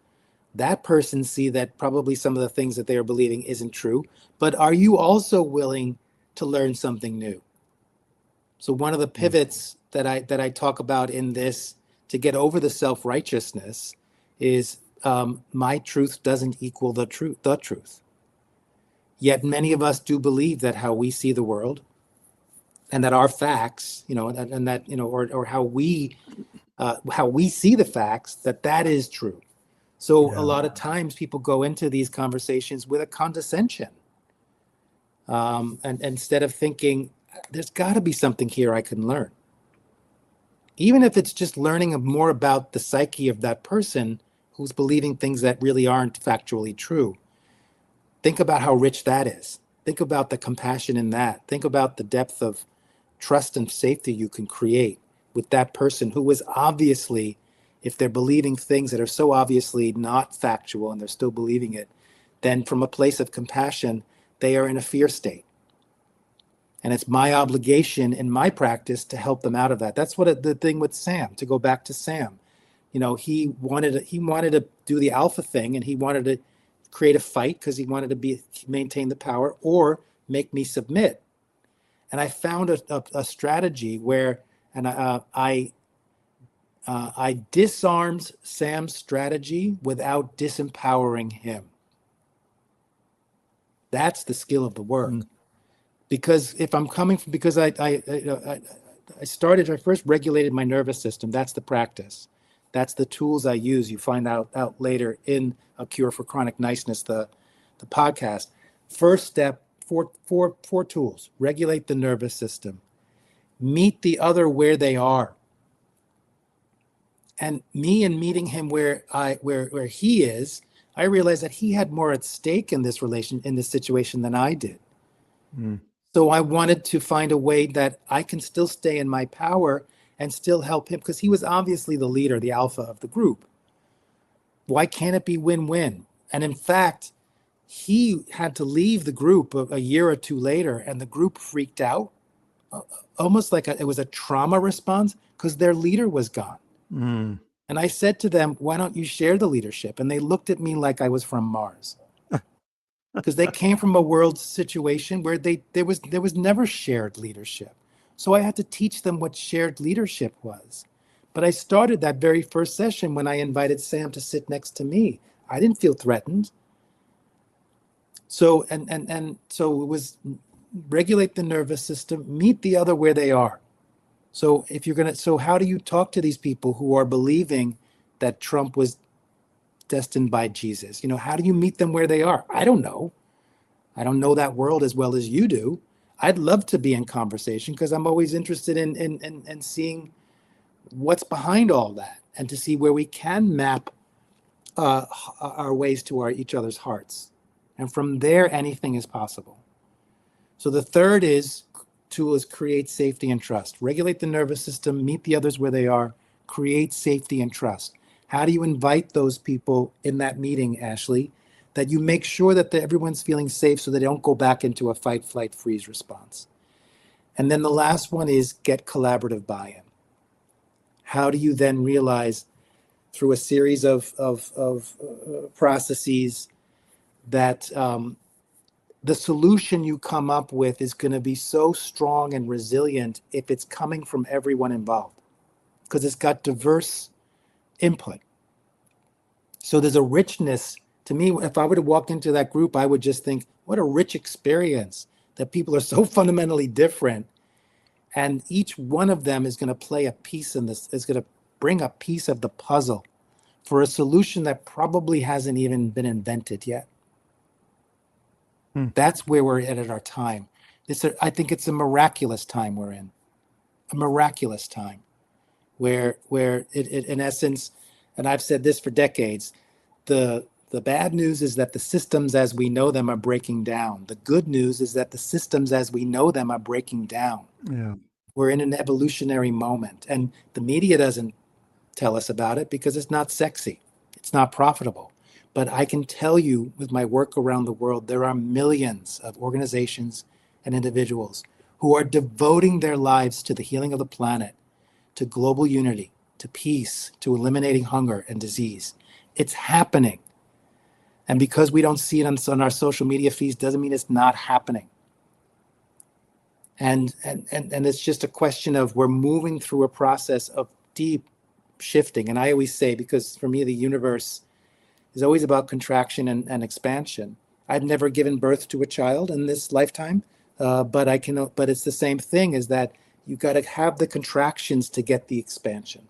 Speaker 7: that person see that probably some of the things that they are believing isn't true, but are you also willing to learn something new? So one of the pivots that I talk about in this, to get over the self-righteousness, is my truth doesn't equal the truth. Yet many of us do believe that how we see the world, and that our facts, and that, or how we see the facts, that is true. So a lot of times people go into these conversations with a condescension, and instead of thinking, there's got to be something here I can learn. Even if it's just learning more about the psyche of that person who's believing things that really aren't factually true. Think about how rich that is. Think about the compassion in that. Think about the depth of trust and safety you can create with that person who was obviously, if they're believing things that are so obviously not factual and they're still believing it, then from a place of compassion, they are in a fear state. And it's my obligation in my practice to help them out of that. That's what the thing with Sam, to go back to Sam. He wanted to do the alpha thing, and he wanted to create a fight because he wanted to maintain the power or make me submit. And I found a strategy where, and I disarmed Sam's strategy without disempowering him. That's the skill of the work. Because if I'm coming from, because I first regulated my nervous system. That's the practice. That's the tools I use. You find out later in A Cure for Chronic Niceness, the podcast. First step, four tools. Regulate the nervous system. Meet the other where they are. And me in meeting him where he is, I realized that he had more at stake in this situation than I did. So I wanted to find a way that I can still stay in my power and still help him, because he was obviously the leader, the alpha of the group. Why can't it be win-win? And in fact, he had to leave the group a year or two later, and the group freaked out, almost like it was a trauma response, because their leader was gone. And I said to them, why don't you share the leadership? And they looked at me like I was from Mars. Because they came from a world situation where there was never shared leadership. So I had to teach them what shared leadership was. But I started that very first session when I invited Sam to sit next to me. I didn't feel threatened. So so it was regulate the nervous system, meet the other where they are. So how do you talk to these people who are believing that Trump was destined by Jesus? How do you meet them where they are? I don't know. I don't know that world as well as you do. I'd love to be in conversation because I'm always interested in seeing what's behind all that, and to see where we can map our ways to each other's hearts. And from there, anything is possible. So the third tool is create safety and trust. Regulate the nervous system, meet the others where they are, create safety and trust. How do you invite those people in that meeting, Ashley, that you make sure that everyone's feeling safe so they don't go back into a fight, flight, freeze response? And then the last one is get collaborative buy-in. How do you then realize through a series of processes that the solution you come up with is going to be so strong and resilient if it's coming from everyone involved, because it's got diverse input. So there's a richness. To me, if I were to walk into that group, I would just think, what a rich experience, that people are so fundamentally different. And each one of them is going to play a piece in this, is going to bring a piece of the puzzle for a solution that probably hasn't even been invented yet. That's where we're at our time. I think it's a miraculous time we're in. A miraculous time where it in essence, and I've said this for decades, the bad news is that the systems as we know them are breaking down. The good news is that the systems as we know them are breaking down.
Speaker 6: Yeah.
Speaker 7: We're in an evolutionary moment, and the media doesn't tell us about it because it's not sexy. It's not profitable. But I can tell you with my work around the world, there are millions of organizations and individuals who are devoting their lives to the healing of the planet, to global unity, to peace, to eliminating hunger and disease. It's happening. And because we don't see it on our social media feeds doesn't mean it's not happening. And it's just a question of we're moving through a process of deep shifting. And I always say, because for me, the universe is always about contraction and expansion. I've never given birth to a child in this lifetime, but it's the same thing, is that you got to have the contractions to get the expansion.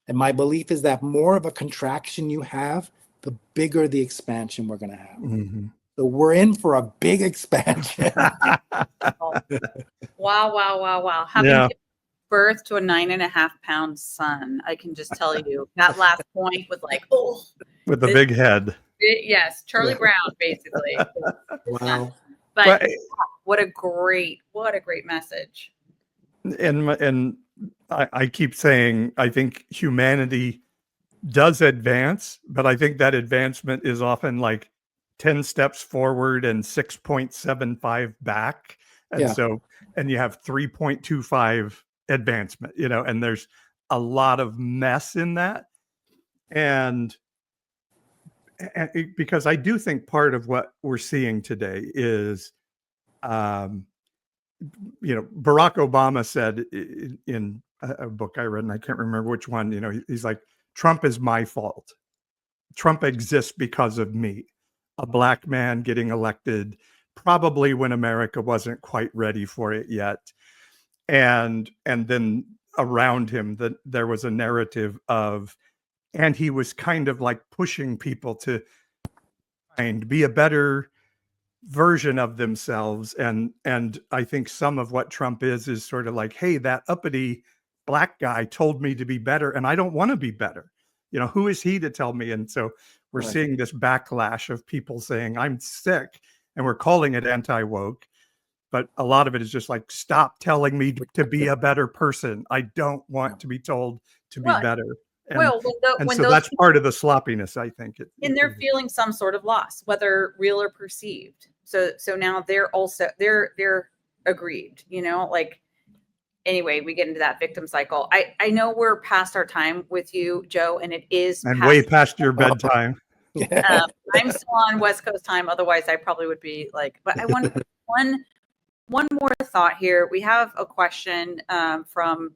Speaker 7: And my belief is that more of a contraction you have, the bigger the expansion we're going to have. Mm-hmm. So we're in for a big expansion.
Speaker 5: Wow. Having given birth to a 9.5-pound son, I can just tell you that last point was like,
Speaker 6: with the big head.
Speaker 5: Yes, Charlie Brown, basically.
Speaker 7: Wow.
Speaker 5: But what a great message.
Speaker 6: And I keep saying, I think humanity does advance, but I think that advancement is often like 10 steps forward and 6.75 back. And so, and you have 3.25 advancement, and there's a lot of mess in that. And because I do think part of what we're seeing today is, Barack Obama said in a book I read, and I can't remember which one, he's like, Trump is my fault. Trump exists because of me, a Black man getting elected, probably when America wasn't quite ready for it yet. And then around him, there was a narrative of, and he was kind of like pushing people to be a better version of themselves. And I think some of what Trump is sort of like, hey, that uppity Black guy told me to be better, and I don't want to be better. Who is he to tell me? And so we're seeing this backlash of people saying, I'm sick, and we're calling it anti-woke. But a lot of it is just like, stop telling me to be a better person. I don't want to be told to be better. And so that's part of the sloppiness, I think.
Speaker 5: And they're feeling some sort of loss, whether real or perceived. So now they're aggrieved, anyway, we get into that victim cycle. I know we're past our time with you, Joe, and it is
Speaker 6: way past your bedtime.
Speaker 5: I'm still on West Coast time. Otherwise, I probably would be like, but I want one more thought here. We have a question from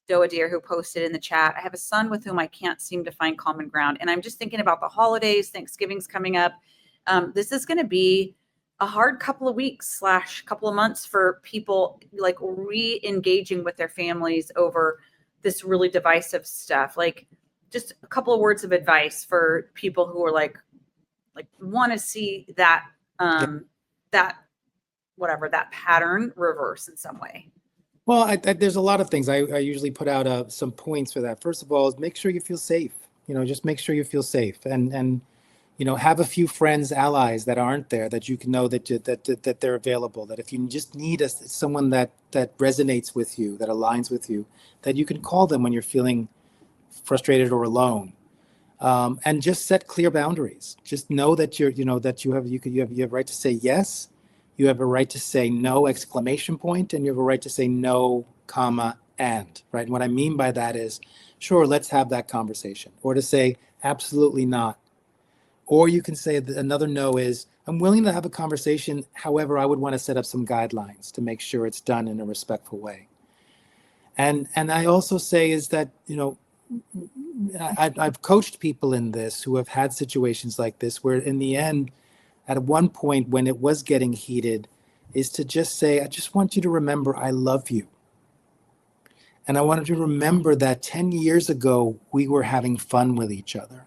Speaker 5: Doa Deer, who posted in the chat. I have a son with whom I can't seem to find common ground. And I'm just thinking about the holidays. Thanksgiving's coming up. This is going to be a hard couple of weeks / couple of months for people like re-engaging with their families over this really divisive stuff. Like, just a couple of words of advice for people who are like want to see that that pattern reverse in some way.
Speaker 7: Well, there's a lot of things. I usually put out some points for that. First of all, is make sure you feel safe. Just make sure you feel safe, and have a few friends, allies that aren't there, that you can know that they're available. That if you just need someone that resonates with you, that aligns with you, that you can call them when you're feeling frustrated or alone, and just set clear boundaries. Just know that you have right to say yes. You have a right to say no, exclamation point, and you have a right to say no, comma, and, right? And what I mean by that is, sure, let's have that conversation, or to say absolutely not. Or you can say that another no is, I'm willing to have a conversation. However, I would want to set up some guidelines to make sure it's done in a respectful way. And I also say is that, I've coached people in this who have had situations like this, where in the end, at one point when it was getting heated, is to just say, I just want you to remember I love you. And I wanted you to remember that 10 years ago, we were having fun with each other.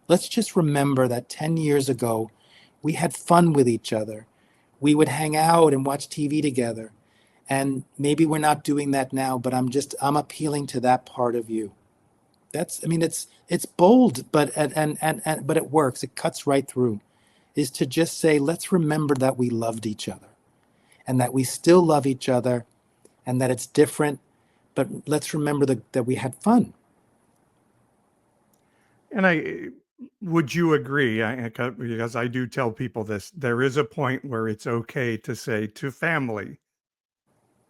Speaker 7: Let's just remember that 10 years ago, we had fun with each other. We would hang out and watch TV together. And maybe we're not doing that now, but I'm appealing to that part of you. It's bold, but it works. It cuts right through. Is to just say, let's remember that we loved each other, and that we still love each other, and that it's different, but let's remember that we had fun.
Speaker 6: And would you agree, because I do tell people this, there is a point where it's okay to say to family,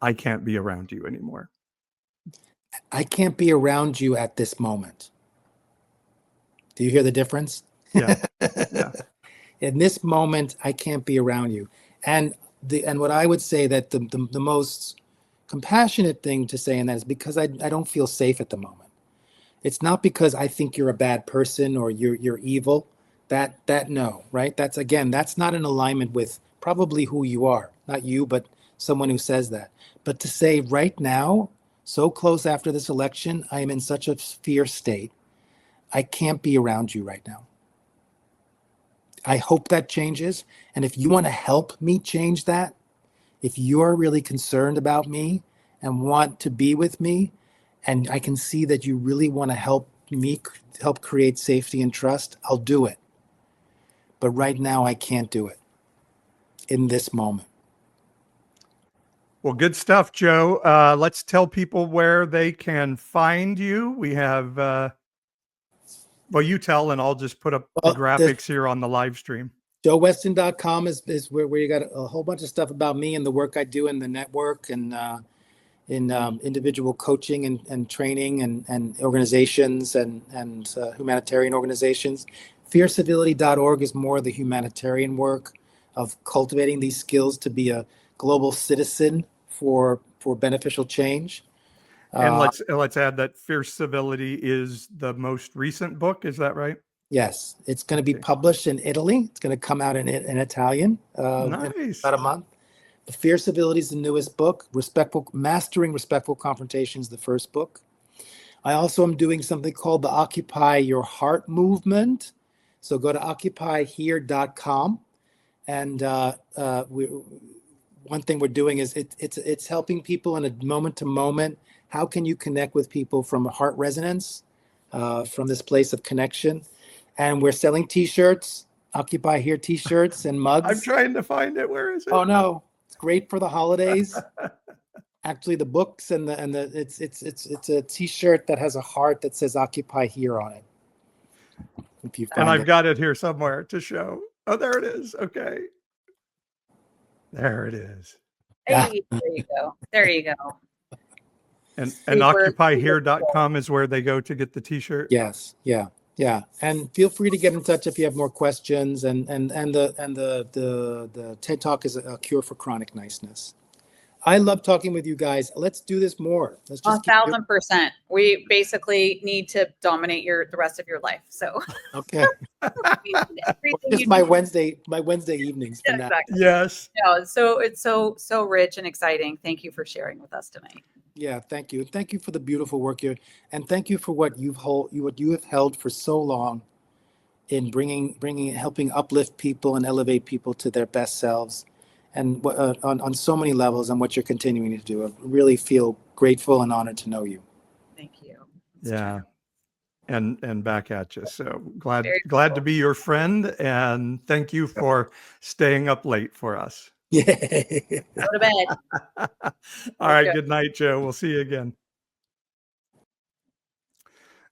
Speaker 6: I can't be around you anymore.
Speaker 7: I can't be around you at this moment. Do you hear the difference?
Speaker 6: Yeah.
Speaker 7: In this moment, I can't be around you. And what I would say that the most compassionate thing to say in that is because I don't feel safe at the moment. It's not because I think you're a bad person or you're evil. That no, right? That's not in alignment with probably who you are. Not you, but someone who says that. But to say right now, so close after this election, I am in such a fear state. I can't be around you right now. I hope that changes. And if you want to help me change that, if you're really concerned about me and want to be with me, and I can see that you really want to help me help create safety and trust, I'll do it. But right now I can't do it. in this moment.
Speaker 6: Well, good stuff, Joe. Let's tell people where they can find you. We have, well, you tell, and I'll just put up the graphics here on the live stream.
Speaker 7: JoeWeston.com is where you got a whole bunch of stuff about me and the work I do in the network and in individual coaching and training and organizations and humanitarian organizations. FearCivility.org is more the humanitarian work of cultivating these skills to be a global citizen for beneficial change.
Speaker 6: And let's add that Fierce Civility is the most recent book. Is that right?
Speaker 7: Yes, it's going to be published in Italy. It's going to come out in Italian
Speaker 6: Nice.
Speaker 7: in about a month. The Fierce Civility is the newest book. Mastering Respectful Confrontation is the first book. I also am doing something called the Occupy Your Heart movement. So go to occupyhere.com. And one thing we're doing is it's helping people in a moment to moment. How can you connect with people from a heart resonance, from this place of connection? And we're selling T-shirts, Occupy Here T-shirts and mugs.
Speaker 6: I'm trying to find it. Where is it?
Speaker 7: Oh no, it's great for the holidays. Actually, the books and it's a T-shirt that has a heart that says Occupy Here on it. If you find
Speaker 6: and I've got it here somewhere to show. Oh, there it is. Okay. There it is.
Speaker 5: Hey, there you go. There you go.
Speaker 6: And occupyhere.com is where they go to get the T-shirt.
Speaker 7: Yes. Yeah. Yeah. And feel free to get in touch if you have more questions. And the TED Talk is a cure for chronic niceness. I love talking with you guys. Let's do this more. Let's just
Speaker 5: 1,000%. We basically need to dominate the rest of your life. So
Speaker 7: okay. Just my Wednesday evenings.
Speaker 5: Yeah, exactly.
Speaker 6: Yes.
Speaker 5: No, so it's so rich and exciting. Thank you for sharing with us tonight.
Speaker 7: Yeah, thank you. Thank you for the beautiful work here, and thank you for what you have held for so long in helping uplift people and elevate people to their best selves, and on so many levels, and what you're continuing to do. I really feel grateful and honored to know you.
Speaker 5: Thank you.
Speaker 6: Yeah, and back at you. So glad
Speaker 5: cool.
Speaker 6: to be your friend, and thank you for staying up late for us.
Speaker 7: Yeah.
Speaker 5: Go to bed.
Speaker 6: All right. Good night, Joe. We'll see you again.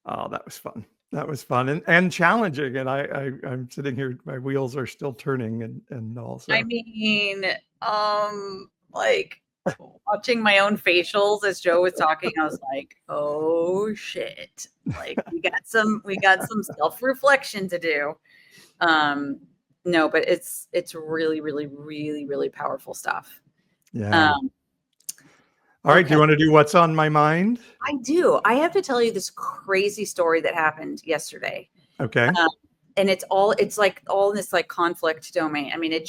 Speaker 6: Oh, that was fun. That was fun and challenging. And I'm sitting here, my wheels are still turning and also.
Speaker 5: I mean, like watching my own facials as Joe was talking, I was like, oh shit. Like we got some self-reflection to do. No, but it's really, really, really, really powerful stuff.
Speaker 6: Yeah. All right. Okay. Do you want to do what's on my mind?
Speaker 5: I do. I have to tell you this crazy story that happened yesterday.
Speaker 6: Okay.
Speaker 5: And it's all in this like conflict domain. I mean,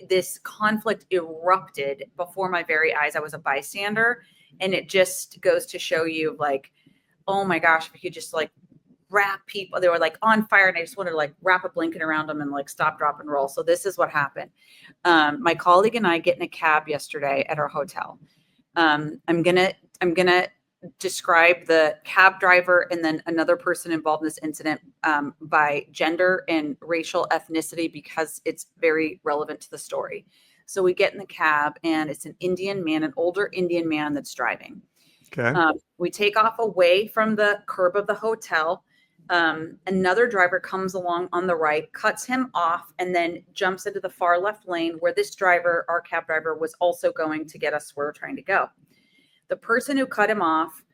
Speaker 5: this conflict erupted before my very eyes. I was a bystander, and it just goes to show you like, oh my gosh, if you could just like wrap people, they were like on fire, and I just wanted to like wrap a blanket around them and like stop, drop, and roll. So this is what happened. My colleague and I get in a cab yesterday at our hotel. I'm gonna describe the cab driver and then another person involved in this incident by gender and racial ethnicity because it's very relevant to the story. So we get in the cab, and it's an older Indian man that's driving.
Speaker 6: Okay.
Speaker 5: We take off away from the curb of the hotel. Another driver comes along on the right, cuts him off, and then jumps into the far left lane where this driver, our cab driver, was also going to get us where we're trying to go. The person who cut him off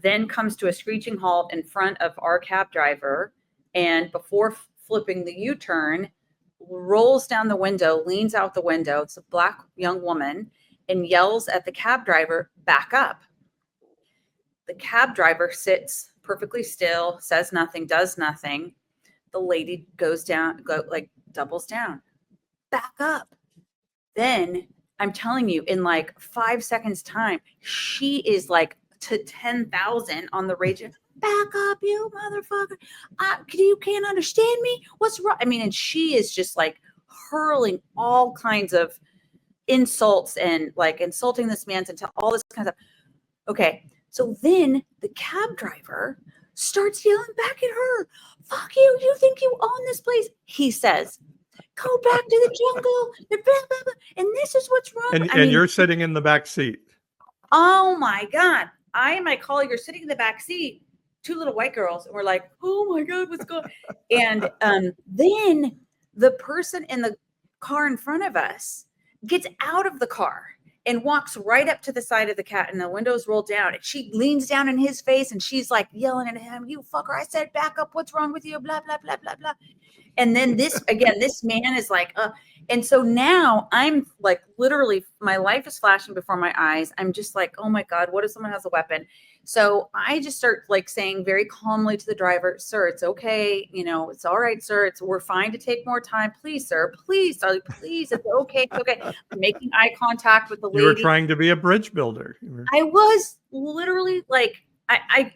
Speaker 5: then comes to a screeching halt in front of our cab driver, and before flipping the U-turn, rolls down the window, leans out the window. It's a black young woman, and yells at the cab driver, "Back up." The cab driver sits perfectly still, says nothing, does nothing. The lady doubles down. Back up. Then I'm telling you, in like 5 seconds time, she is like to 10,000 on the radio. Back up, you motherfucker. You can't understand me. What's wrong? I mean, and she is just like hurling all kinds of insults and like insulting this man and all this kind of stuff. Okay. So then the cab driver starts yelling back at her. "Fuck you. You think you own this place?" He says, go back to the jungle, and blah, blah, blah, and this is what's wrong.
Speaker 6: And you're sitting in the back seat.
Speaker 5: Oh my God. I and my colleague are sitting in the back seat, two little white girls, and we're like, oh my God, what's going on? And then the person in the car in front of us gets out of the car and walks right up to the side of the cat, and the windows roll down, and she leans down in his face, and she's like yelling at him, you fucker, I said back up, what's wrong with you, blah blah blah blah blah. And then this man is like and so now I'm like, literally my life is flashing before my eyes. I'm just like, oh my God, what if someone has a weapon? So I just start like saying very calmly to the driver, sir, it's okay. It's all right, sir. We're fine to take more time. Please, sir, please, darling, please. It's okay. It's okay. I'm making eye contact with the lady.
Speaker 6: You were trying to be a bridge builder.
Speaker 5: I was literally like,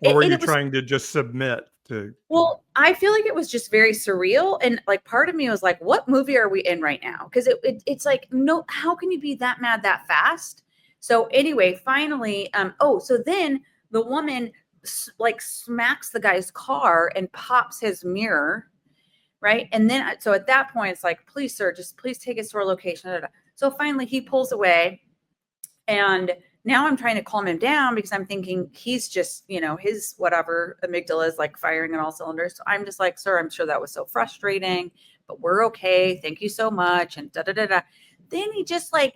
Speaker 6: or were you trying to just submit to?
Speaker 5: Well, I feel like it was just very surreal. And like, part of me was like, what movie are we in right now? Because it's like, no, how can you be that mad that fast? So anyway, finally, so then the woman like smacks the guy's car and pops his mirror, right? And then, so at that point, it's like, please, sir, just please take us to our location. So finally he pulls away, and now I'm trying to calm him down because I'm thinking he's just, his whatever amygdala is like firing on all cylinders. So I'm just like, sir, I'm sure that was so frustrating, but we're okay. Thank you so much. And da da da da. Then he just like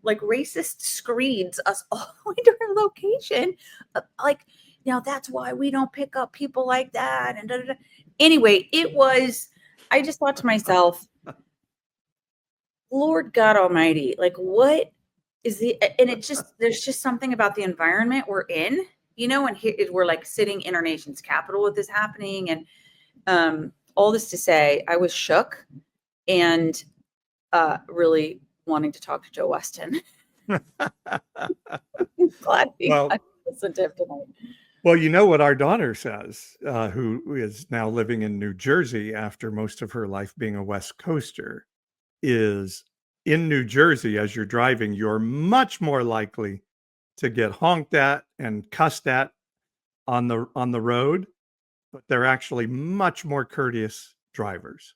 Speaker 5: racist screeds us all the way to our location. That's why we don't pick up people like that. And da da da. Anyway, I just thought to myself, Lord God Almighty, like what? There's just something about the environment we're in, and here we're like sitting in our nation's capital with this happening. And all this to say, I was shook and really wanting to talk to Joe Weston. Glad he listened to him tonight.
Speaker 6: Well, you know what our daughter says, who is now living in New Jersey after most of her life being a West Coaster, is in New Jersey, as you're driving, you're much more likely to get honked at and cussed at on the road, but they're actually much more courteous drivers.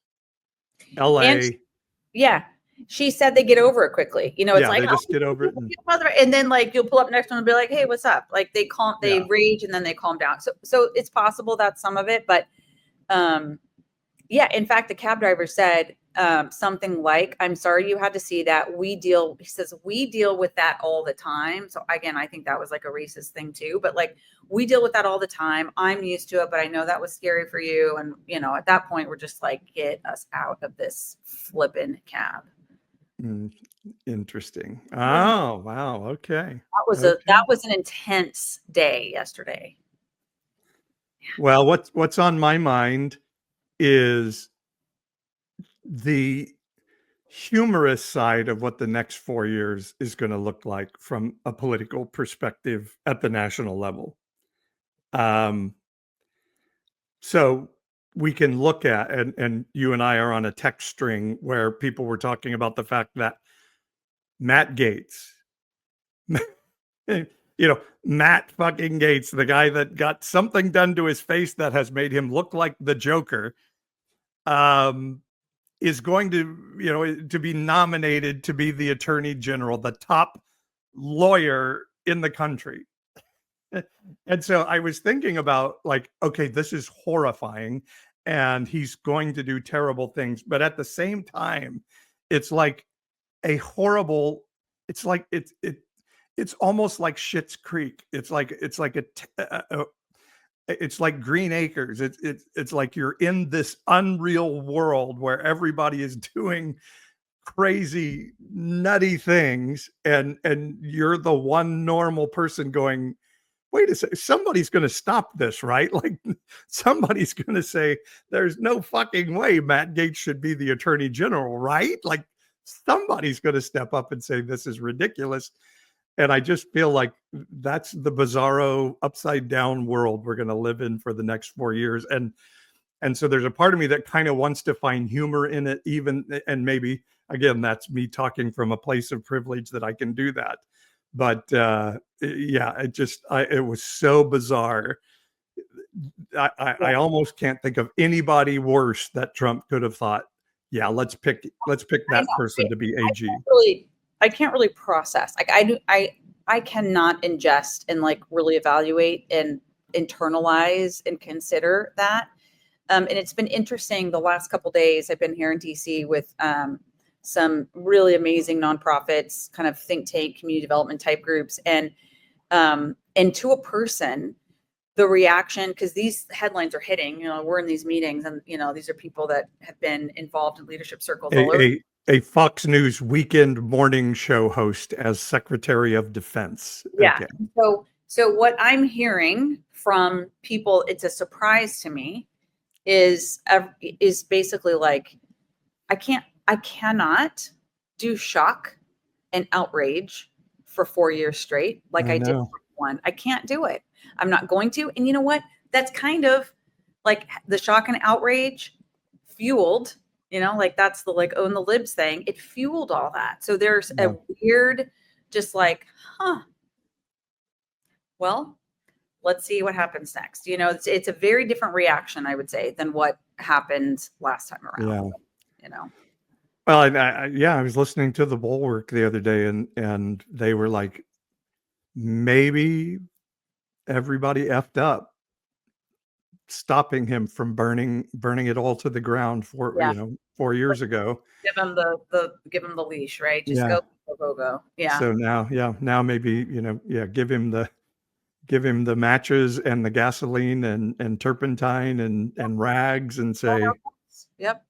Speaker 6: LA.
Speaker 5: She said they get over it quickly. It's like,
Speaker 6: they just get over it.
Speaker 5: And then like, you'll pull up next to them and be like, hey, what's up? Like they rage and then they calm down. So it's possible that's some of it, but in fact, the cab driver said, something like, I'm sorry you had to see that. He says, we deal with that all the time. So again, I think that was like a racist thing too, but like, we deal with that all the time. I'm used to it, but I know that was scary for you. And, at that point, we're just like, get us out of this flippin' cab.
Speaker 6: Interesting. Oh, wow. Okay.
Speaker 5: That was an intense day yesterday.
Speaker 6: Well, what's on my mind is the humorous side of what the next 4 years is going to look like from a political perspective at the national level. So we can look at, and you and I are on a text string where people were talking about the fact that Matt Gaetz, Matt fucking Gaetz, the guy that got something done to his face that has made him look like the Joker, is going to be nominated to be the attorney general, the top lawyer in the country. And so I was thinking about like, okay, this is horrifying and he's going to do terrible things. But at the same time, it's like a horrible, it's almost like Schitt's Creek. It's like Green Acres. It's like you're in this unreal world where everybody is doing crazy, nutty things, and you're the one normal person going, wait a second, somebody's going to stop this, right? Like somebody's going to say, there's no fucking way Matt Gaetz should be the attorney general, right? Like somebody's going to step up and say, this is ridiculous. And I just feel like that's the bizarro upside down world we're going to live in for the next 4 years. And so there's a part of me that kind of wants to find humor in it, even, and maybe, again, that's me talking from a place of privilege that I can do that. But it was so bizarre. I almost can't think of anybody worse that Trump could have thought yeah, let's pick that person to be AG.
Speaker 5: I can't really process. Like I cannot ingest and like really evaluate and internalize and consider that. And it's been interesting the last couple of days. I've been here in DC with some really amazing nonprofits, kind of think tank, community development type groups, and to a person, the reaction, because these headlines are hitting. We're in these meetings, and these are people that have been involved in leadership circles all over.
Speaker 6: A Fox News weekend morning show host as Secretary of Defense.
Speaker 5: Yeah.
Speaker 6: Okay.
Speaker 5: So what I'm hearing from people, it's a surprise to me, is basically like, I cannot do shock and outrage for 4 years straight like I did one. I can't do it. I'm not going to. And you know what? That's kind of like the shock and outrage fueled, like that's the like own the libs thing. It fueled all that. So there's a weird, just like, well, let's see what happens next. It's a very different reaction, I would say, than what happened last time around.
Speaker 6: Well, I was listening to the Bulwark the other day, and they were like, maybe everybody effed up, stopping him from burning it all to the ground 4 years ago.
Speaker 5: Give him the leash, right? Just go. Yeah.
Speaker 6: So now maybe give him the matches and the gasoline and turpentine and rags and say,
Speaker 5: yep,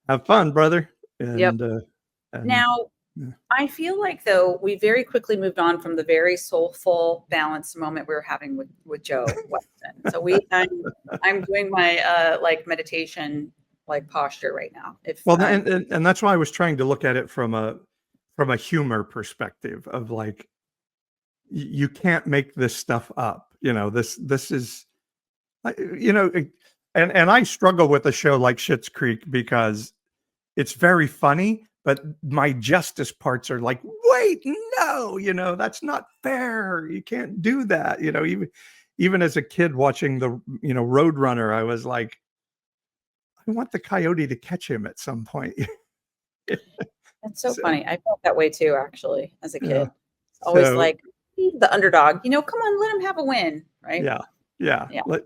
Speaker 6: have fun, brother. And,
Speaker 5: now, I feel like, though, we very quickly moved on from the very soulful, balanced moment we were having with Joe Weston. So I'm doing my like meditation like posture right now.
Speaker 6: And that's why I was trying to look at it from a humor perspective of like, you can't make this stuff up. This is, and I struggle with a show like Schitt's Creek because it's very funny, but my justice parts are like, wait, no, that's not fair. You can't do that. Even as a kid watching the, Roadrunner, I was like, I want the coyote to catch him at some point.
Speaker 5: That's so funny. I felt that way too, actually, as a kid. Always like the underdog, come on, let him have a win. Right.
Speaker 6: Yeah. Let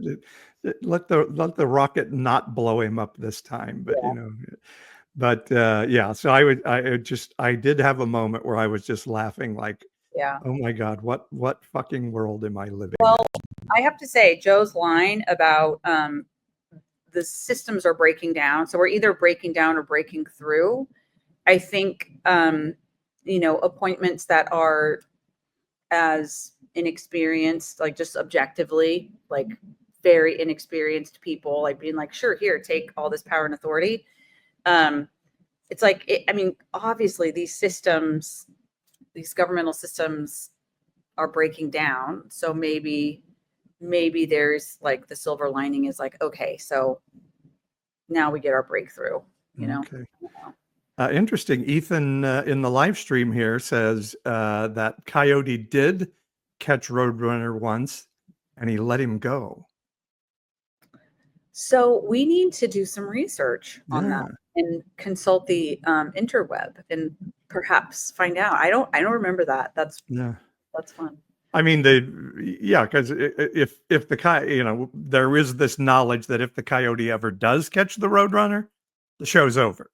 Speaker 6: the rocket not blow him up this time. But, so I did have a moment where I was just laughing like, oh my God, what fucking world am I living in?
Speaker 5: Well, I have to say, Joe's line about the systems are breaking down. So we're either breaking down or breaking through. I think, appointments that are as inexperienced, like just objectively, like very inexperienced people, like being like, sure, here, take all this power and authority. It's like, obviously these systems, these governmental systems are breaking down. So maybe there's like the silver lining is like, okay, so now we get our breakthrough,
Speaker 6: Okay. Interesting. Ethan in the live stream here says that Coyote did catch Roadrunner once and he let him go.
Speaker 5: So we need to do some research on that and consult the interweb and perhaps find out. I don't remember that. That's fun.
Speaker 6: I mean, because if the coyote, there is this knowledge that if the coyote ever does catch the Roadrunner, the show's over.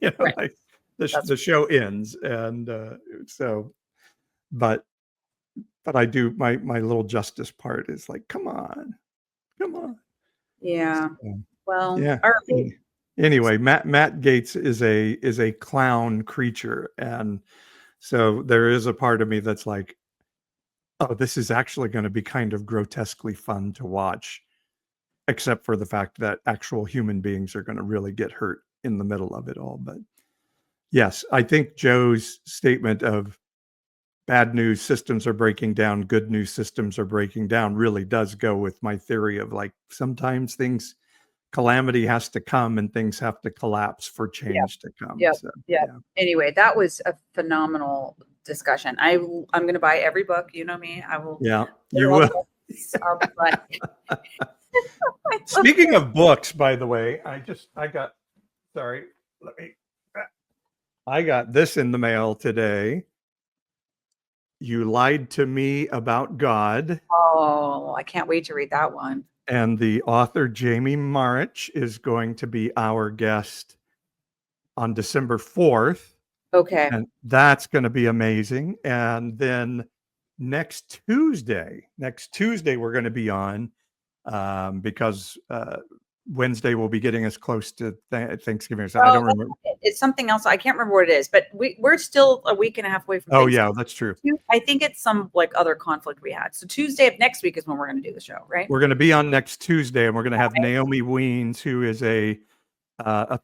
Speaker 5: Right.
Speaker 6: Like the show ends, and but I do my little justice part is like, come on.
Speaker 5: Yeah. Well.
Speaker 6: Yeah.
Speaker 5: All right.
Speaker 6: Anyway, Matt Gaetz is a clown creature, and so there is a part of me that's like, oh, this is actually going to be kind of grotesquely fun to watch, except for the fact that actual human beings are going to really get hurt in the middle of it all. But yes, I think Joe's statement of bad news systems are breaking down, good news systems are breaking down really does go with my theory of like, sometimes calamity has to come and things have to collapse for change to come.
Speaker 5: Yeah.
Speaker 6: So,
Speaker 5: Anyway, that was a phenomenal discussion. I'm going to buy every book. You know me. I will.
Speaker 6: Yeah, you will. Speaking of books, by the way, sorry, let me I got this in the mail today. You lied to me about God.
Speaker 5: Oh, I can't wait to read that one.
Speaker 6: And the author, Jamie Marich, is going to be our guest on December 4th.
Speaker 5: Okay.
Speaker 6: And that's going to be amazing. And then next Tuesday, we're going to be on because Wednesday will be getting us close to Thanksgiving. So I don't remember.
Speaker 5: It's something else. I can't remember what it is, but we're still a week and a half away from Thanksgiving.
Speaker 6: Yeah, that's true.
Speaker 5: I think it's some like other conflict we had. So Tuesday of next week is when we're going to do the show, right?
Speaker 6: We're going to be on next Tuesday, and we're going to have Naomi Weens, who is a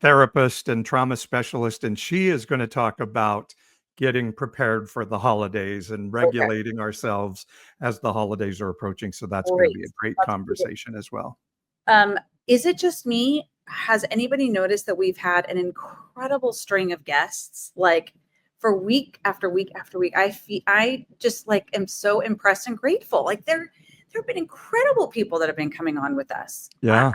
Speaker 6: therapist and trauma specialist, and she is going to talk about getting prepared for the holidays and regulating ourselves as the holidays are approaching. So that's going to be a great conversation as well.
Speaker 5: Is it just me? Has anybody noticed that we've had an incredible string of guests, like for week after week after week? I just like am so impressed and grateful. Like there have been incredible people that have been coming on with us.
Speaker 6: Yeah.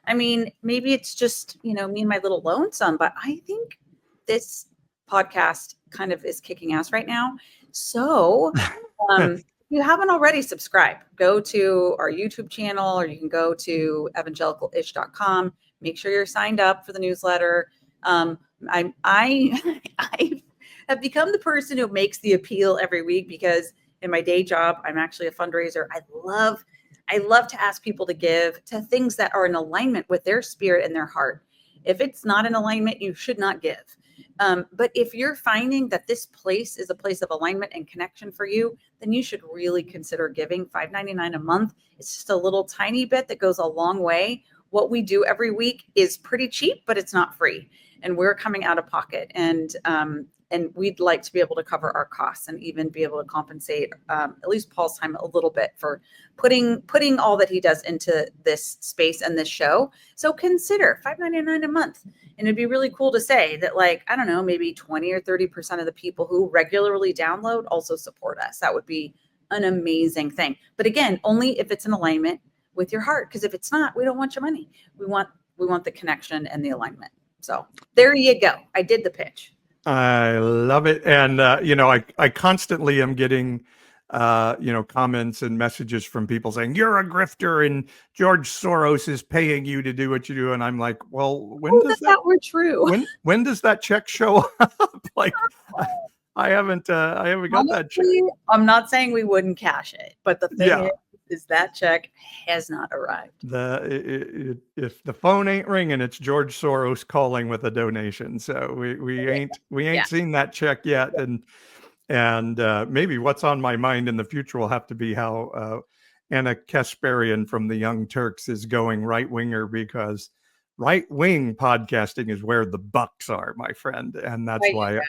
Speaker 5: I mean, maybe it's just, me and my little lonesome, but I think this podcast kind of is kicking ass right now. So if you haven't already, subscribe. Go to our YouTube channel, or you can go to evangelicalish.com. Make sure you're signed up for the newsletter. I have become the person who makes the appeal every week, because in my day job, I'm actually a fundraiser. I love to ask people to give to things that are in alignment with their spirit and their heart. If it's not in alignment, you should not give. But if you're finding that this place is a place of alignment and connection for you, then you should really consider giving. $5.99 a month. It's just a little tiny bit that goes a long way. What we do every week is pretty cheap, but it's not free. And we're coming out of pocket. And we'd like to be able to cover our costs and even be able to compensate at least Paul's time a little bit for putting all that he does into this space and this show. So consider $5.99 a month. And it'd be really cool to say that, like, I don't know, maybe 20 or 30% of the people who regularly download also support us. That would be an amazing thing. But again, only if it's in alignment with your heart. Because if it's not, we don't want your money. We want the connection and the alignment. So there you go. I did the pitch.
Speaker 6: I love it. And, I constantly am getting, comments and messages from people saying, you're a grifter and George Soros is paying you to do what you do. And I'm like, well, when does
Speaker 5: that were true?
Speaker 6: When does that check show up? Like, I haven't got that check.
Speaker 5: I'm not saying we wouldn't cash it, but the thing is that check has not arrived.
Speaker 6: If the phone ain't ringing, it's George Soros calling with a donation. So we ain't seen that check yet. And maybe what's on my mind in the future will have to be how Anna Kasparian from the Young Turks is going right winger, because right wing podcasting is where the bucks are, my friend, and that's why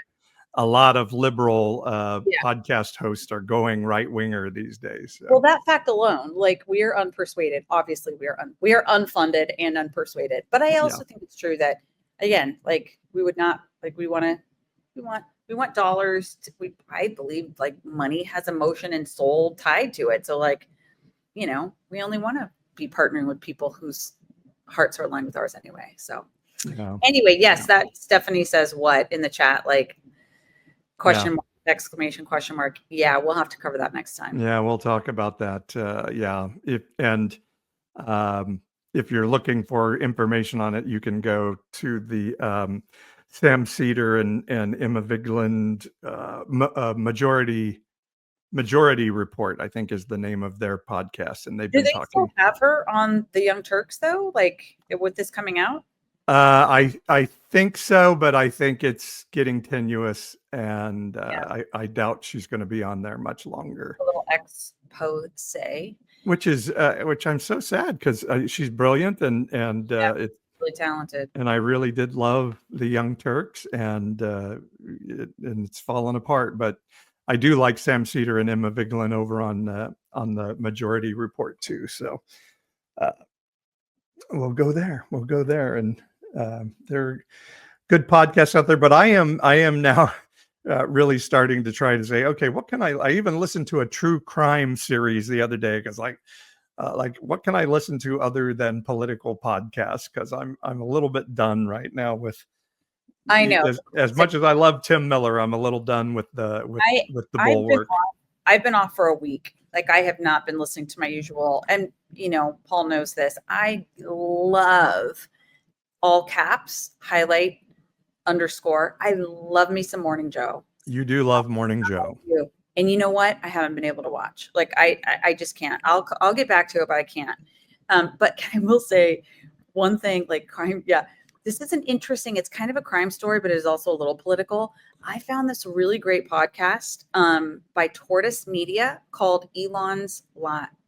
Speaker 6: a lot of liberal podcast hosts are going right winger these days. So.
Speaker 5: Well, that fact alone, like, we are unpersuaded. Obviously, we are unfunded and unpersuaded. But I also think it's true that, again, like, we would not, like, we want dollars. I believe, like, money has emotion and soul tied to it. So, like, we only want to be partnering with people whose hearts are aligned with ours anyway. So anyway, yes, that Stephanie says what in the chat, like, question mark, exclamation, question mark. Yeah, we'll have to cover that next time.
Speaker 6: Yeah, we'll talk about that. If you're looking for information on it, you can go to the Sam Cedar and Emma Vigland Majority Report, I think is the name of their podcast, and they've been talking. Do they
Speaker 5: still have her on the Young Turks though? Like, with this coming out?
Speaker 6: I think so, but I think it's getting tenuous, and I doubt she's going to be on there much longer.
Speaker 5: A little expose,
Speaker 6: which I'm so sad, because she's brilliant and it's
Speaker 5: really talented.
Speaker 6: And I really did love the Young Turks, and it's fallen apart. But I do like Sam Cedar and Emma Vigland over on the Majority Report too. So we'll go there. And there are good podcasts out there, but I am now really starting to try to say, okay, what can I even listened to a true crime series the other day, because like what can I listen to other than political podcasts, because I'm a little bit done right now with
Speaker 5: I know.
Speaker 6: As much as I love Tim Miller, I'm a little done with the Bulwark.
Speaker 5: I've been off for a week. Like, I have not been listening to my usual, and Paul knows this. I love all caps, highlight, underscore. I love me some Morning Joe.
Speaker 6: You do love Morning Joe.
Speaker 5: And you know what? I haven't been able to watch. Like, I just can't. I'll get back to it, but I can't. But I will say one thing, like crime. Yeah, this is an interesting. It's kind of a crime story, but it is also a little political. I found this really great podcast by Tortoise Media called Elon's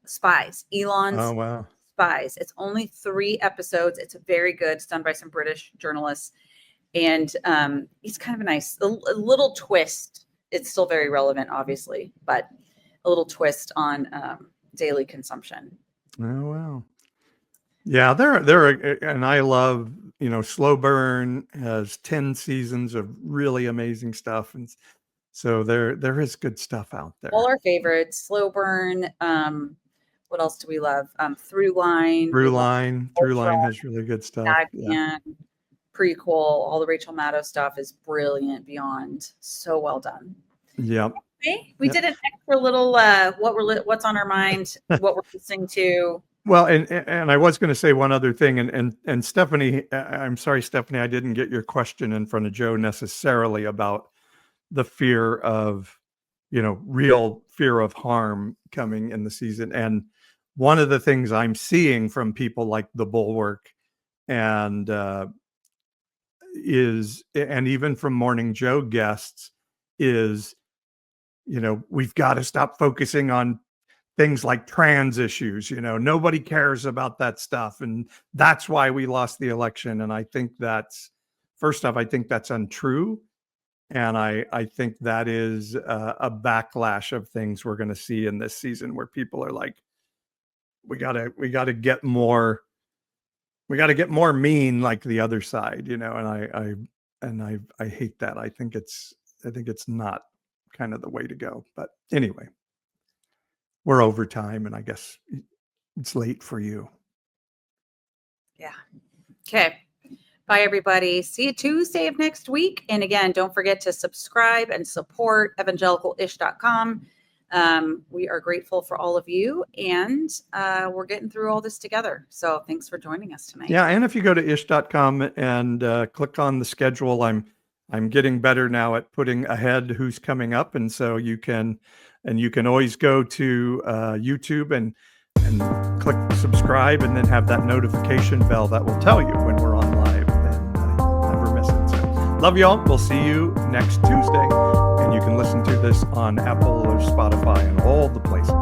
Speaker 5: Spies.
Speaker 6: Oh, wow.
Speaker 5: Spies. It's only 3 episodes. It's very good. It's done by some British journalists, and it's kind of a little twist. It's still very relevant, obviously, but a little twist on daily consumption.
Speaker 6: Oh, wow. Yeah, and I love, Slow Burn has 10 seasons of really amazing stuff. And so there is good stuff out there.
Speaker 5: All our favorites, Slow Burn. What else do we love? Throughline.
Speaker 6: Throughline has really good stuff.
Speaker 5: Prequel, all the Rachel Maddow stuff is brilliant beyond. So well done.
Speaker 6: Yep.
Speaker 5: Okay. We did an extra little what's on our mind, what we're listening to.
Speaker 6: Well, and I was going to say one other thing, and Stephanie, I'm sorry, Stephanie, I didn't get your question in front of Joe necessarily about the fear of, real fear of harm coming in the season. And one of the things I'm seeing from people like the Bulwark and even from Morning Joe guests is, we've got to stop focusing on things like trans issues. Nobody cares about that stuff. And that's why we lost the election. And I think first off, I think that's untrue. And I think that is a backlash of things we're going to see in this season where people are like, we got to get more mean like the other side, and I hate that. I think it's not kind of the way to go. But anyway, we're over time, and I guess it's late for you.
Speaker 5: Yeah. Okay. Bye, everybody. See you Tuesday of next week. And again, don't forget to subscribe and support evangelicalish.com. We are grateful for all of you, and we're getting through all this together. So thanks for joining us tonight.
Speaker 6: Yeah, and if you go to ish.com and click on the schedule, I'm getting better now at putting ahead who's coming up, and so you can always go to YouTube and click subscribe, and then have that notification bell that will tell you when we're on live, and never miss it. So love y'all. We'll see you next Tuesday. And you can listen to this on Apple or Spotify and all the places.